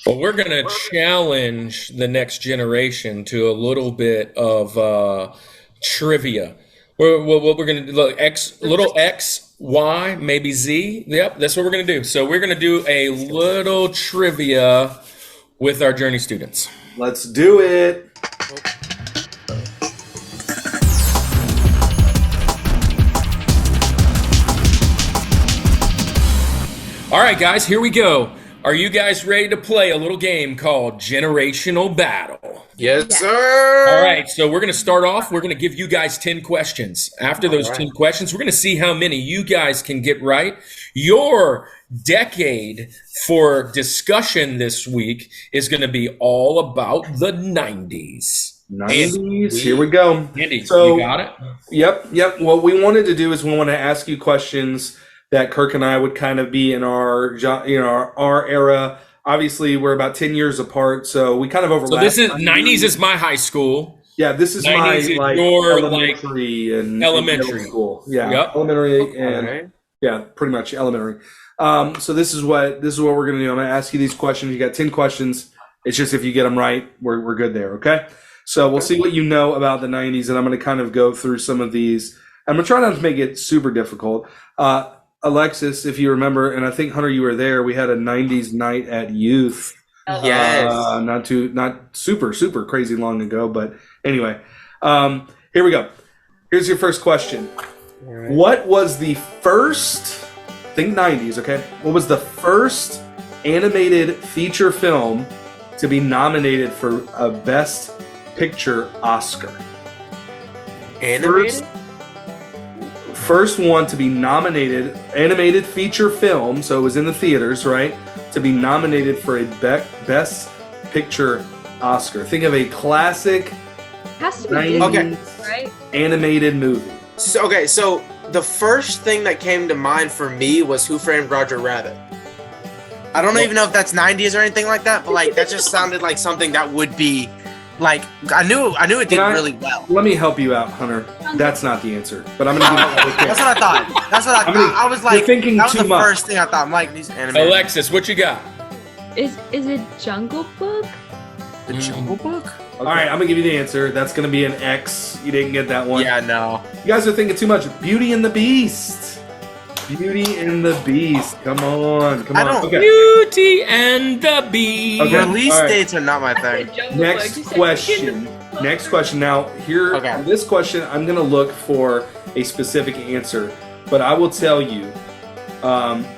Well, we're going to challenge the next generation to a little bit of trivia. We're going to do little X, Y, maybe Z. Yep, that's what we're going to do. So we're going to do a little trivia with our Journey students. Let's do it. All right, guys, here we go. Are you guys ready to play a little game called Generational Battle? Yes, sir. All right, so we're going to start off. We're going to give you guys 10 questions. After those 10 questions, we're going to see how many you guys can get right. Your decade for discussion this week is going to be all about the 90s. 90s. Here we go. Andy, So- you got it? Yep. What we wanted to do is we want to ask you questions that Kirk and I would kind of be in our era. Obviously, we're about 10 years apart, so we kind of overlap. So this is 90s is my high school. Yeah, this is my 90s is like your, elementary and elementary. middle school. Yeah, Yep. elementary and yeah, pretty much elementary. So this is what we're gonna do. I'm gonna ask you these questions. You got 10 questions. It's just if you get them right, we're good there. Okay. So we'll see what you know about the 90s, and I'm gonna kind of go through some of these. I'm gonna try not to make it super difficult. Alexis, if you remember, and I think Hunter, you were there. We had a 90s night at youth. Yes. Not super crazy long ago, but anyway, here we go. Here's your first question. Right. What was the first, think 90s, okay? What was the first animated feature film to be nominated for a Best Picture Oscar? Animated? First one to be nominated, animated feature film, so it was in the theaters, right? To be nominated for a Best Picture Oscar. Think of a classic Has to be 90s Disney, right? animated movie. So the first thing that came to mind for me was Who Framed Roger Rabbit. I don't even know if that's 90s or anything like that, but like that just sounded like something that would be like I knew it did really well. Let me help you out, Hunter. That's not the answer, but I'm gonna give you a That's what I thought. That's what I thought. I was like, you're thinking that was too the much. first thing I thought. I'm like, these animated. Alexis, what you got? Is it Jungle Book? The Jungle Book? All right, I'm gonna give you the answer. That's gonna be an X. You didn't get that one. Yeah, no. You guys are thinking too much. Beauty and the Beast. Beauty and the Beast. Come on. I don't- Okay. Beauty and the Beast. Okay. Release all right. dates are not my thing. Next question. Next question. Now, here, Okay. this question, I'm going to look for a specific answer, but I will tell you,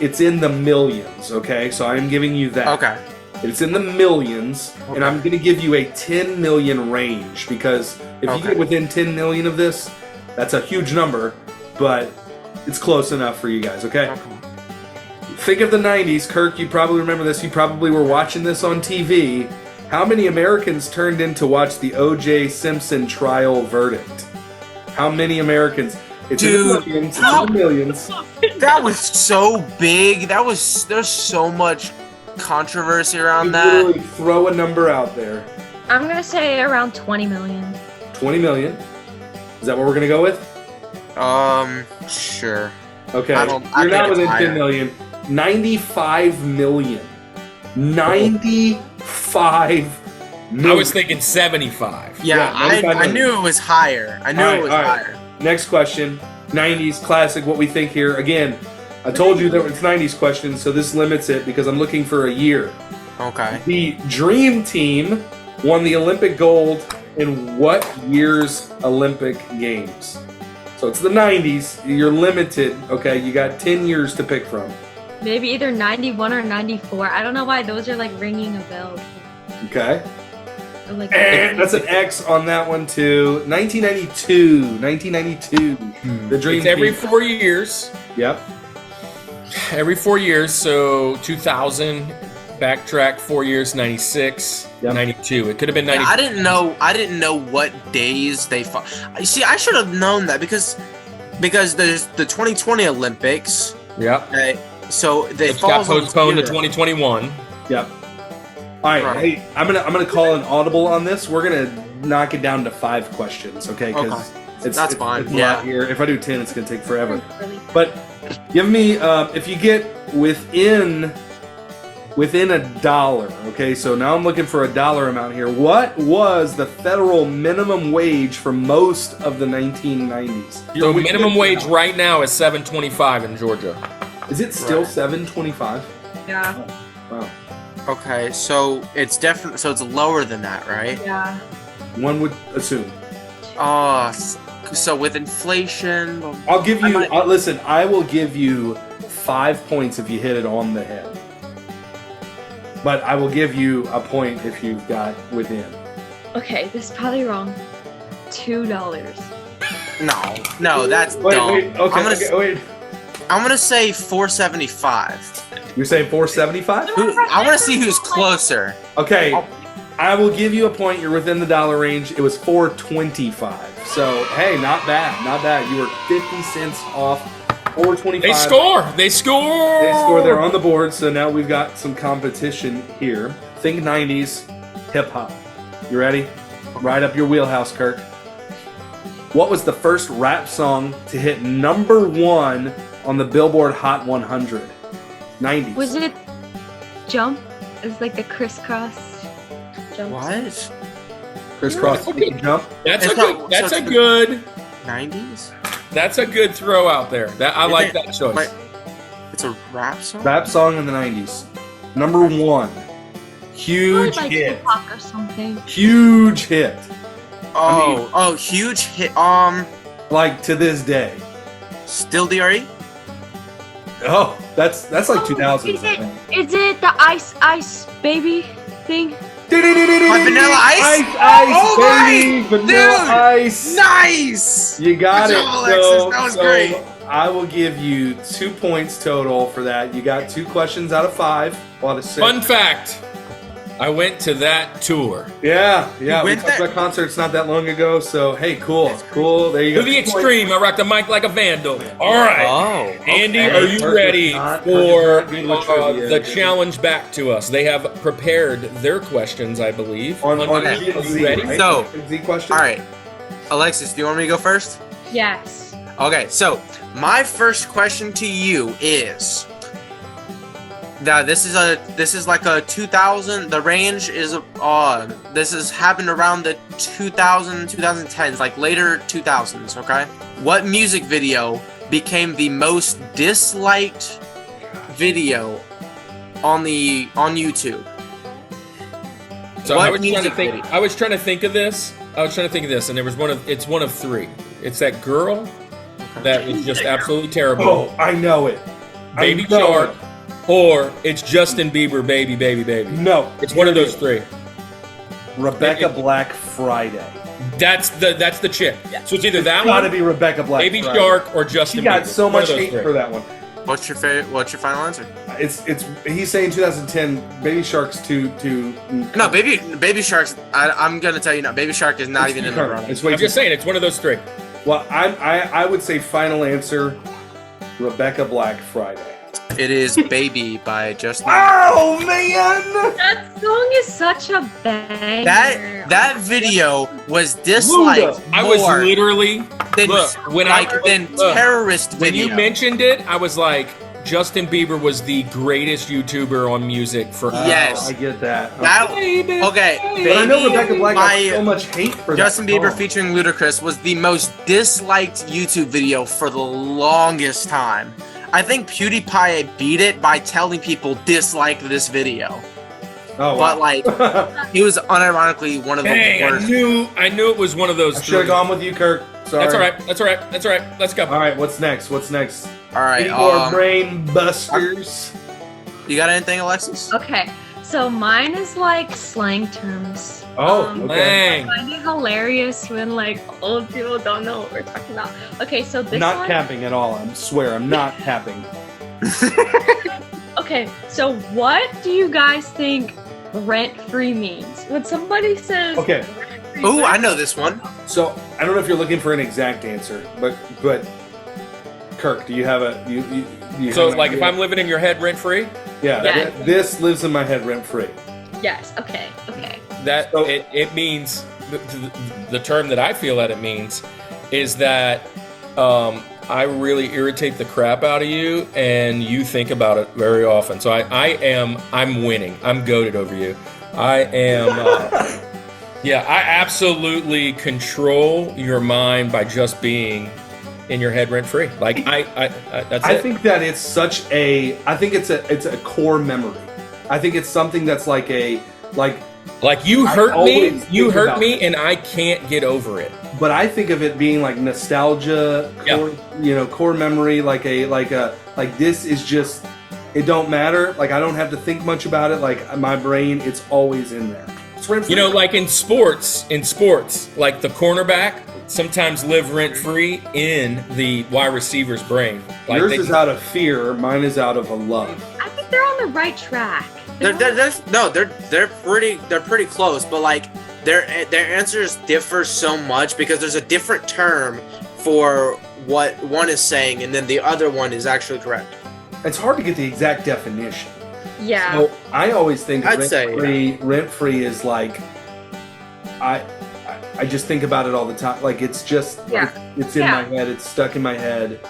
it's in the millions, okay? So I'm giving you that. Okay. It's in the millions, and I'm going to give you a 10 million range, because if you get within 10 million of this, that's a huge number, but it's close enough for you guys, okay? Think of the 90s. Kirk, you probably remember this. You probably were watching this on TV. How many Americans turned in to watch the O.J. Simpson trial verdict? How many Americans? It's in the millions. It's in the millions. That was so big. There's so much controversy around You that. really throw a number out there. I'm gonna say around 20 million. 20 million. Is that what we're going to go with? Sure. Okay. I You're think not it's within higher. 10 million. 95 million. 95 million. I was thinking 75. Yeah, 95 I million. knew it was higher. I knew All right, it was all right. higher. Next question. 90s classic. What we think here. Again, I told you that it's 90s questions, so this limits it because I'm looking for a year. Okay. The Dream Team won the Olympic gold in what year's Olympic Games? So it's the 90s. You're limited. Okay, you got 10 years to pick from. Maybe either 91 or 94. I don't know why those are like ringing a bell. Okay. Or, like, That's an X on that one too. 1992. 1992. The Dream It's every Team. 4 years. Yep. Every 4 years. So 2000, backtrack 4 years, 96, Yep. 92. It could have been 92. I didn't know what days they fought. See, I should have known that because there's the 2020 Olympics. Yep. So they It got falls on postponed to the 2021. Yep. All right. Right. Hey, I'm gonna call an audible on this. We're gonna knock it down to 5 questions, okay? Because Okay. That's fine, It's a yeah. lot here. If I do 10, it's gonna take forever. really- But give me if you get within a dollar, okay? So now I'm looking for a dollar amount here. What was the federal minimum wage for most of the 1990s? So minimum wage right now is $7.25 in Georgia. Is it still Right. $7.25? Yeah. Wow. Okay, so it's definitely it's lower than that, right? Yeah. One would assume. So with inflation, I'll give I you. might- Listen, I will give you 5 points if you hit it on the head. But I will give you a point if you've got within. Okay, this is probably wrong. $2. No, that's dumb. Wait. I'm gonna say 475. You're saying 475? I want to see who's closer. Okay, I will give you a point. You're within the dollar range. It was 425. So hey, not bad. You were 50 cents off. 425. They score. They're on the board. So now we've got some competition here. Think 90s hip hop. You ready? Right up your wheelhouse, Kirk. What was the first rap song to hit #1 on the Billboard Hot 100? 90s. Was it Jump? It's like the crisscross jump. What? Crisscross jump? That's a good 90s? That's a good throw out there. I like that choice. It's a rap song? Rap song in the 90s. #1. Huge Like hit. Tupac or something. Huge hit. Huge hit. Like to this day. Still DRE? Oh, that's like 2000s. Is it the Ice Baby thing? My Vanilla Ice? Ice, baby! my- Vanilla dude! Ice! Nice! You got Good it. job, Alexis. That was great. I will give you 2 points total for that. You got 2 questions out of 5. Out of 6. Fun fact. I went to that tour. Yeah. We went talked about concerts not that long ago, so hey, cool. There you go. To the extreme, I rocked the mic like a vandal. All right. Oh. Andy, okay. are you Kirk ready is not for good with trivia. the challenge back to us? They have prepared their questions, I believe. On Are you Z, ready? right? So, Z question? All right. Alexis, do you want me to go first? Yes. Okay, so my first question to you is this is like a 2000. The range is this has happened around the 2010s, like later 2000s. Okay, what music video became the most disliked video on YouTube? So What I was trying to music think. video? I was trying to think of this. And there was it's one of 3. It's that girl that was just absolutely terrible. Oh, I know it. Baby I know Shark, or it's Justin Bieber, baby, baby, baby. it. No. It's one of those 3. Rebecca Black Friday. That's the chick. So it's either that It's gotta one, be Rebecca Black Baby Friday. Shark, or Justin She got Bieber. so One much of those hate 3. for that one. What's your favorite? What's your final answer? It's he's saying 2010 Baby Shark's to No, Baby Shark's. I'm gonna tell you now. Baby Shark is not even in the running. It's way I'm just saying, it's one of those 3. Well, I would say final answer Rebecca Black Friday. It is "Baby" by Justin. Oh man! That song is such a banger. That video was disliked I was more literally than when terrorist when video. you mentioned it, I was like, Justin Bieber was the greatest YouTuber on music for Yes. I get that. That- Baby, okay, But I know Rebecca Black got by so much hate for Justin that Bieber song. featuring Ludacris was the most disliked YouTube video for the longest time. I think PewDiePie beat it by telling people dislike this video. Oh, But wow. like, he was unironically one of the Dang, worst. I knew it was one of those I should have 3. gone with you, Kirk. Sorry. That's all right. Let's go. All right, what's next? All right, Any more brain busters? you got anything, Alexis? Okay, so mine is like slang terms. Oh, Um, okay. Dang. I find it hilarious when like old people don't know what we're talking about. Okay, so this Not one. capping at all. I swear, I'm not capping. Okay, so what do you guys think rent-free means? When somebody says Okay. rent-free, Ooh, I know this one. So I don't know if you're looking for an exact answer, but Kirk, do you have a you So have an like if idea? I'm living in your head rent free, yeah, Yeah. this lives in my head rent free. Yes. Okay. that So- it means the term that I feel that it means is that I really irritate the crap out of you, and you think about it very often. So I'm winning. I'm goated over you. I am. Yeah, I absolutely control your mind by just being in your head rent free. Like that's I it. think that it's such a. I think it's a core memory. I think it's something that's like you hurt me. always You think hurt about me, it. and I can't get over it. But I think of it being like nostalgia, core, core memory, like a Like this is just, it don't matter. Like I don't have to think much about it. Like my brain, it's always in there. It's rent-free. You know, like in sports, like the cornerback sometimes live rent-free in the wide receiver's brain. Like yours is out of fear. Mine is out of a love. I think they're on the right track. They're pretty close, but like their answers differ so much because there's a different term for what one is saying, and then the other one is actually correct. It's hard to get the exact definition. Yeah. So I always think I'd say, rent-free is like, I just think about it all the time. Like it's just, it's in my head. It's stuck in my head.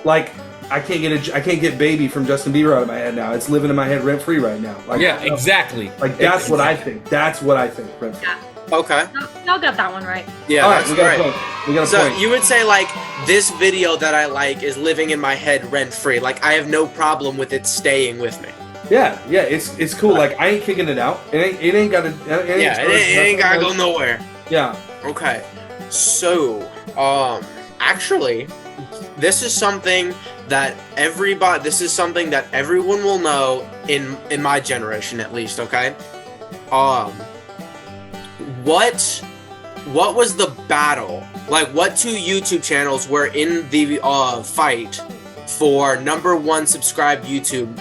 Like I can't get Baby from Justin Bieber out of my head now. It's living in my head rent-free right now. Like, yeah, exactly. Like that's what I think. That's what I think. Rent-free. Yeah. Okay. Y'all got that one right. Yeah, all right, that's we got right. a point. We got a So point. you would say like this video that I like is living in my head rent-free. Like I have no problem with it staying with me. Yeah, it's cool. Like I ain't kicking it out. It ain't got to. It ain't gotta go nowhere. Yeah. Okay. So, actually, this is something that everyone will know in my generation at least. Okay. What was the battle? Like, what two YouTube channels were in the fight for #1 subscribed YouTube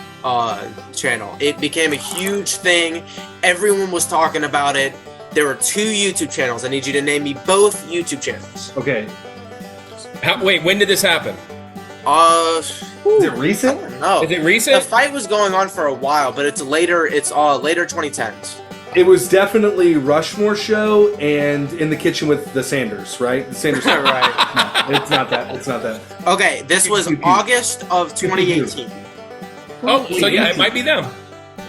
channel? It became a huge thing. Everyone was talking about it. There were two YouTube channels. I need you to name me both YouTube channels. Okay. Wait, when did this happen? Is it recent? I don't know. Is it recent? The fight was going on for a while, but it's later 2010s. It was definitely Rushmore Show and In the Kitchen with the Sanders, right? The Sanders. Right. No, it's not that. It's not that. Okay, this was August of 2018. Oh, so yeah, it might be them.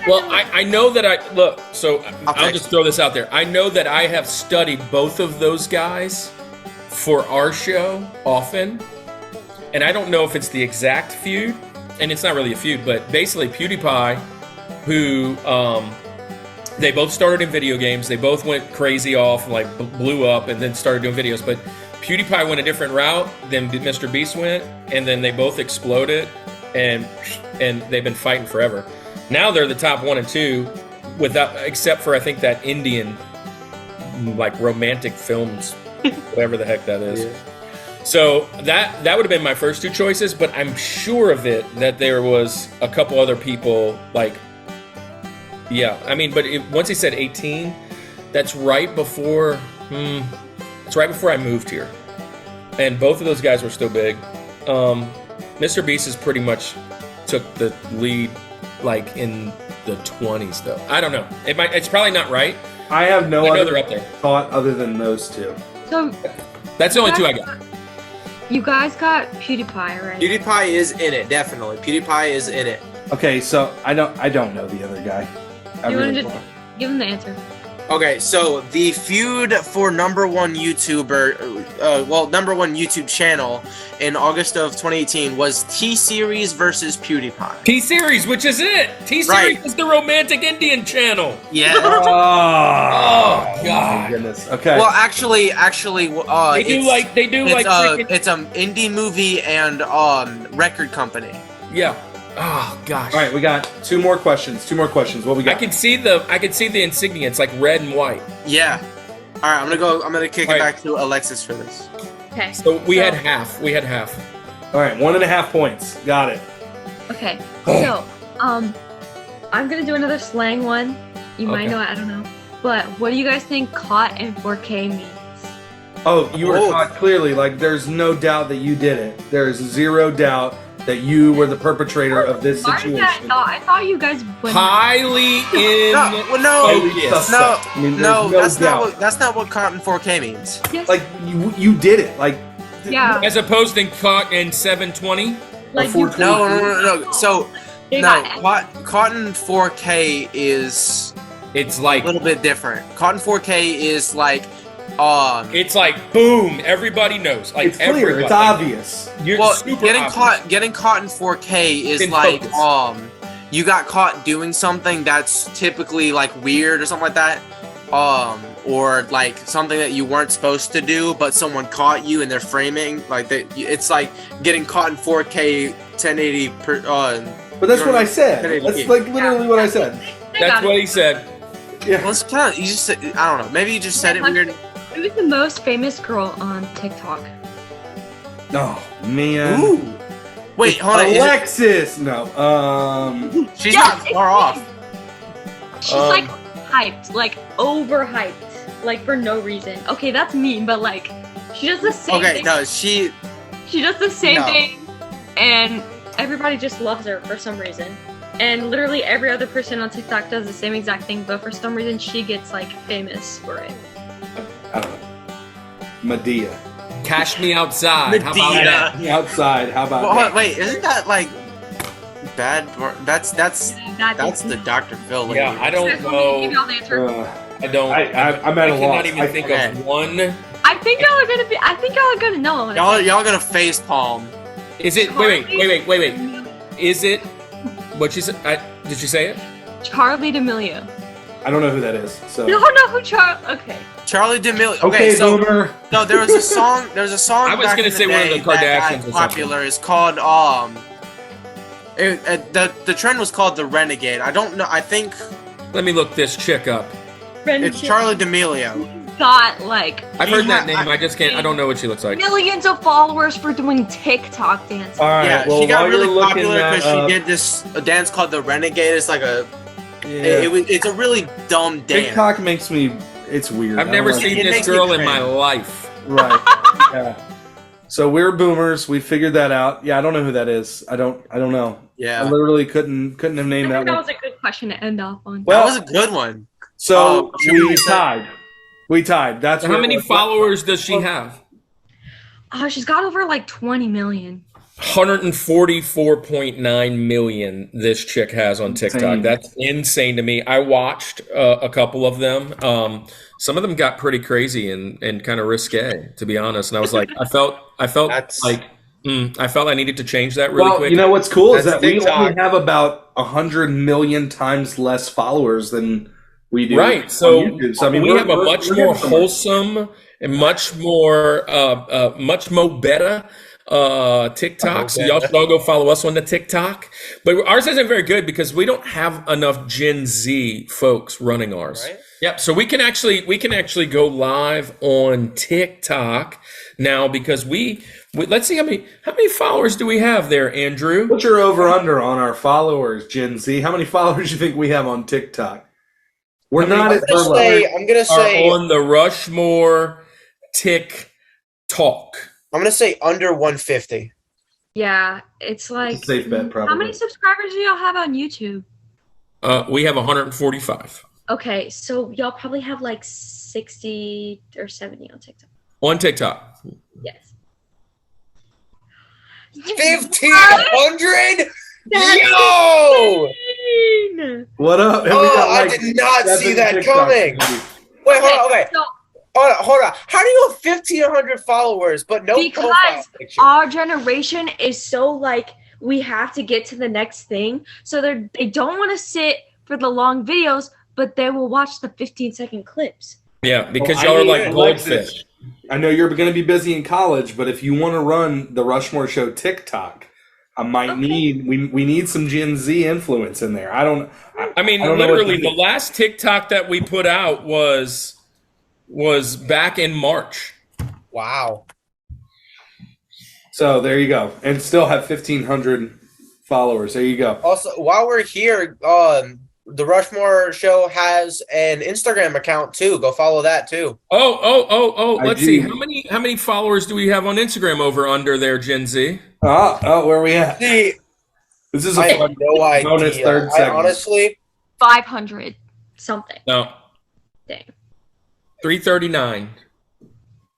Well, I know that I'll just throw this out there. I know that I have studied both of those guys for our show often, and I don't know if it's the exact feud, and it's not really a feud, but basically PewDiePie, who they both started in video games. They both went crazy off, like blew up, and then started doing videos. But PewDiePie went a different route than Mr. Beast went, and then they both exploded, and they've been fighting forever. Now they're the top 1 and 2, except for I think that Indian, like romantic films, whatever the heck that is. Yeah. So that would have been my first two choices, but I'm sure of it that there was a couple other people like. Yeah, I mean, but once he said 18, that's right before. It's right before I moved here, and both of those guys were still big. Mr. Beast is pretty much took the lead, like in the 20s, though. I don't know. It's probably not right. I have no other they're up there. thought other than those two. So that's the only two I got. You guys got PewDiePie, right? PewDiePie is in it, definitely. PewDiePie is in it. Okay, so I don't know the other guy. You want to just give him the answer? Okay, so the feud for #1 YouTuber, #1 YouTube channel in August of 2018 was T-Series versus PewDiePie. T-Series, which is it? T-Series is the romantic Indian channel. Yeah. Oh God. My goodness. Okay. Well, actually, it's an indie movie and record company. Yeah. Oh gosh. All right, we got two more questions. What we got? I can see the insignia. It's like red and white. Yeah. All right, I'm gonna kick it back to Alexis for this. Okay. So we had half. All right, 1.5 points. Got it. Okay. So, I'm gonna do another slang one. You might know it. I don't know. But what do you guys think "caught in 4K" means? Oh, you were caught clearly. Like, there's no doubt that you did it. There is zero doubt that you were the perpetrator of this situation. I thought you guys would. Highly in that's not what caught in 4K means. Yes. Like you did it. Like yeah. As opposed to caught in 720. Like no. So caught in 4K is it's like a little bit different. Caught in 4K is like. It's like boom, everybody knows. Like it's clear, it's obvious. Getting caught in 4K is in like focus. You got caught doing something that's typically like weird or something like that. Or like something that you weren't supposed to do, but someone caught you and they're framing. Like it's like getting caught in 4K 1080 per. But that's what I said. 1080p. That's like literally what I said. That's what he said. Yeah. Well, it's kind of you just said, I don't know. Maybe you just said it weird. Who is the most famous girl on TikTok? Oh man. Ooh. Wait, hold on. Alexis. No. She's not far off. She's like hyped, like overhyped, like for no reason. Okay, that's mean, but like she does the same thing. Okay, no, she does the same thing, and everybody just loves her for some reason. And literally every other person on TikTok does the same exact thing, but for some reason she gets like famous for it. I don't know. Medea. Cash me outside. How about that? Outside. How about Well, that? wait, isn't that like bad? That's the Dr. Phil lady. Yeah, I don't know. I don't. I'm at a I cannot loss. even think of one. I think y'all are gonna know. Y'all gonna face palm. Is it? Wait. Is it? What she said? Did you say it? Charlie D'Amelio. I don't know who that is. So. You don't know who Charlie? Okay. Charlie D'Amelio. Okay, so boomer. no, there was a song. There was a song. I was back gonna in say the one of day the Kardashians that or got popular. It's called the trend was called the Renegade. I don't know. I think Let me look this chick up. it's Charlie D'Amelio. Got like I've heard that name. I just can't. I don't know what she looks like. millions of followers for doing TikTok dances. All right. Yeah, well, she got while you're really looking popular that because up, she did a dance called the Renegade. It's like a. yeah. It's a really dumb dance. TikTok makes me. It's weird. I've I never don't like seen it. this Makes me girl in my cringe. life. Right. Yeah. So we're boomers. We figured that out. Yeah, I don't know who that is. I don't know. Yeah, I literally couldn't have named that that one. was a good question to end off on. Well, that was a good one. So should we we say- tied. We tied. That's How where- many followers does she have? Oh, she's got over like 20 million. 144.9 million this chick has on TikTok. Insane. That's insane to me. I watched a couple of them. Some of them got pretty crazy and kind of risque, to be honest. And I was like, I felt That's- like I felt I needed to change that really Well, quick. you know what's cool is that That's we TikTok. only have about 100 million times less followers than we do. Right. on So, YouTube. So I mean, we have a we're much getting more somewhere. wholesome and much more better TikTok. So y'all should all go follow us on the TikTok. But ours isn't very good because we don't have enough Gen Z folks running ours. Right. Yep. So we can actually go live on TikTok now because we let's see how many followers do we have there, Andrew? What's your over under on our followers, Gen Z? How many followers do you think we have on TikTok? We're not at I'm gonna Are say on the Rushmore TikTok. I'm gonna say under 150. Yeah, it's like. safe bet, probably. How many subscribers do y'all have on YouTube? We have 145 Okay, so y'all probably have like 60 or 70 on TikTok. on TikTok. Yes. 1,500? Yo! What up? And we Oh, got, I like, did not 7 see that TikToks. coming. Wait, hold on. Okay. So, Hold on. How do you have 1,500 followers but no profile because picture? our generation is so like we have to get to the next thing, so they don't want to sit for the long videos, but they will watch the 15-second clips. Yeah, because Well, y'all I are need like Alexis. goldfish. I know you're going to be busy in college, but if you want to run the Rushmore Show TikTok, I might need we need some Gen Z influence in there. I mean, I don't know what literally, to the do. last TikTok that we put out was back in March. Wow. So there you go, and still have 1,500 followers. There you go. Also, while we're here, the Rushmore Show has an Instagram account too. Go follow that too. Oh! I Let's do. see how many followers do we have on Instagram over under there, Gen Z? Oh, where are we at? See, This is a I have fun no idea. bonus third I segment. honestly, 500 something. No, Dang. 339.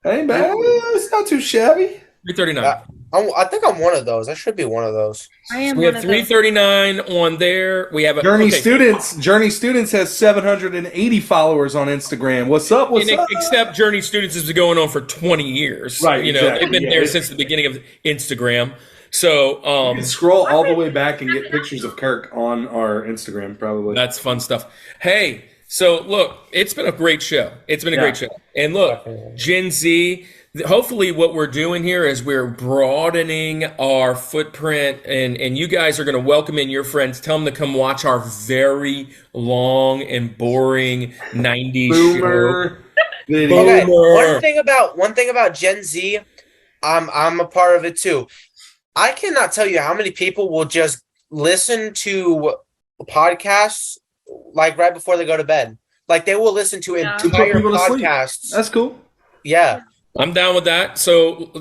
Hey man, it's not too shabby. 339. I think I'm one of those. I should be one of those. I am We one have of those. 339 on there. We have a Journey okay. Students has 780 followers on Instagram. What's up? What's And up? except Journey Students has been going on for 20 years. Right, You know, exactly. they've been Yeah, there it's- since the beginning of Instagram. So You can scroll all the way back and get pictures of Kirk on our Instagram, probably. that's fun stuff. Hey, so look, it's been a great show. It's been a great show. And look, Gen Z, hopefully what we're doing here is we're broadening our footprint, and you guys are going to welcome in your friends. Tell them to come watch our very long and boring 90s show. Okay, one thing about Gen Z, I'm a part of it too. I cannot tell you how many people will just listen to podcasts like right before they go to bed. Like they will listen to entire podcasts. That's cool. Yeah. I'm down with that. So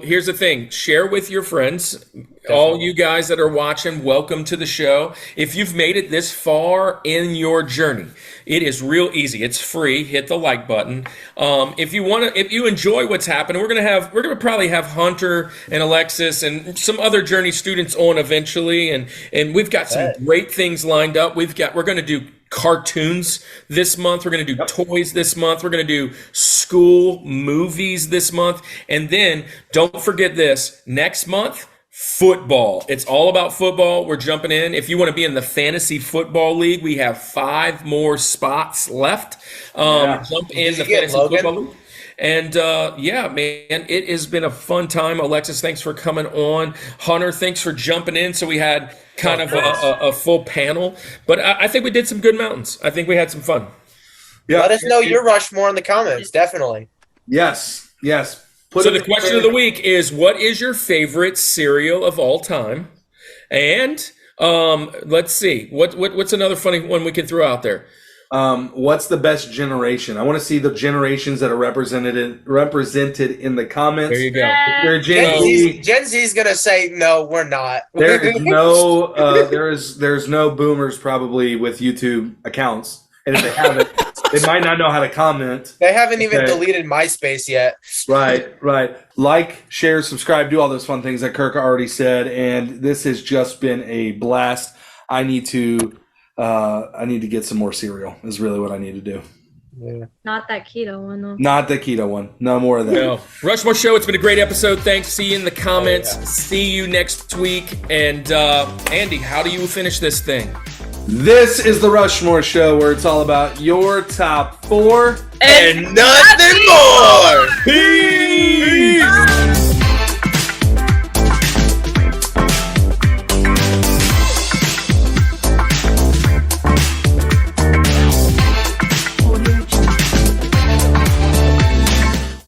here's the thing. Share with your friends. Definitely. All you guys that are watching, welcome to the show. If you've made it this far in your journey, it is real easy. It's free. Hit the like button. If you enjoy what's happening, we're gonna probably have Hunter and Alexis and some other Journey students on eventually, and we've got some great things lined up. We're gonna do cartoons this month. We're going to do toys this month. We're going to do school movies this month. And then don't forget this, next month, football. It's all about football. We're jumping in. If you want to be in the fantasy football league, we have 5 more spots left. Jump in the fantasy football league. And man, it has been a fun time. Alexis, thanks for coming on. Hunter, thanks for jumping in. So we had kind of a full panel, but I think we did some good mountains. I think we had some fun. Yeah. Let us know your Rushmore in the comments. Definitely. Yes. So the question of the week is, what is your favorite cereal of all time? And let's see, what's another funny one we can throw out there? What's the best generation? I want to see the generations that are represented in the comments. There you go. Gen Z is gonna say no, we're not. There is no there's no boomers probably with YouTube accounts, and if they haven't, they might not know how to comment. They haven't even deleted MySpace yet. Right. Like, share, subscribe, do all those fun things that Kirk already said, and this has just been a blast. I need to get some more cereal is really what I need to do. Yeah. Not that keto one, though. Not the keto one. No more of that. No. Rushmore Show, it's been a great episode. Thanks. See you in the comments. See you next week. And Andy, how do you finish this thing? This is the Rushmore Show, where it's all about your top 4 and nothing more.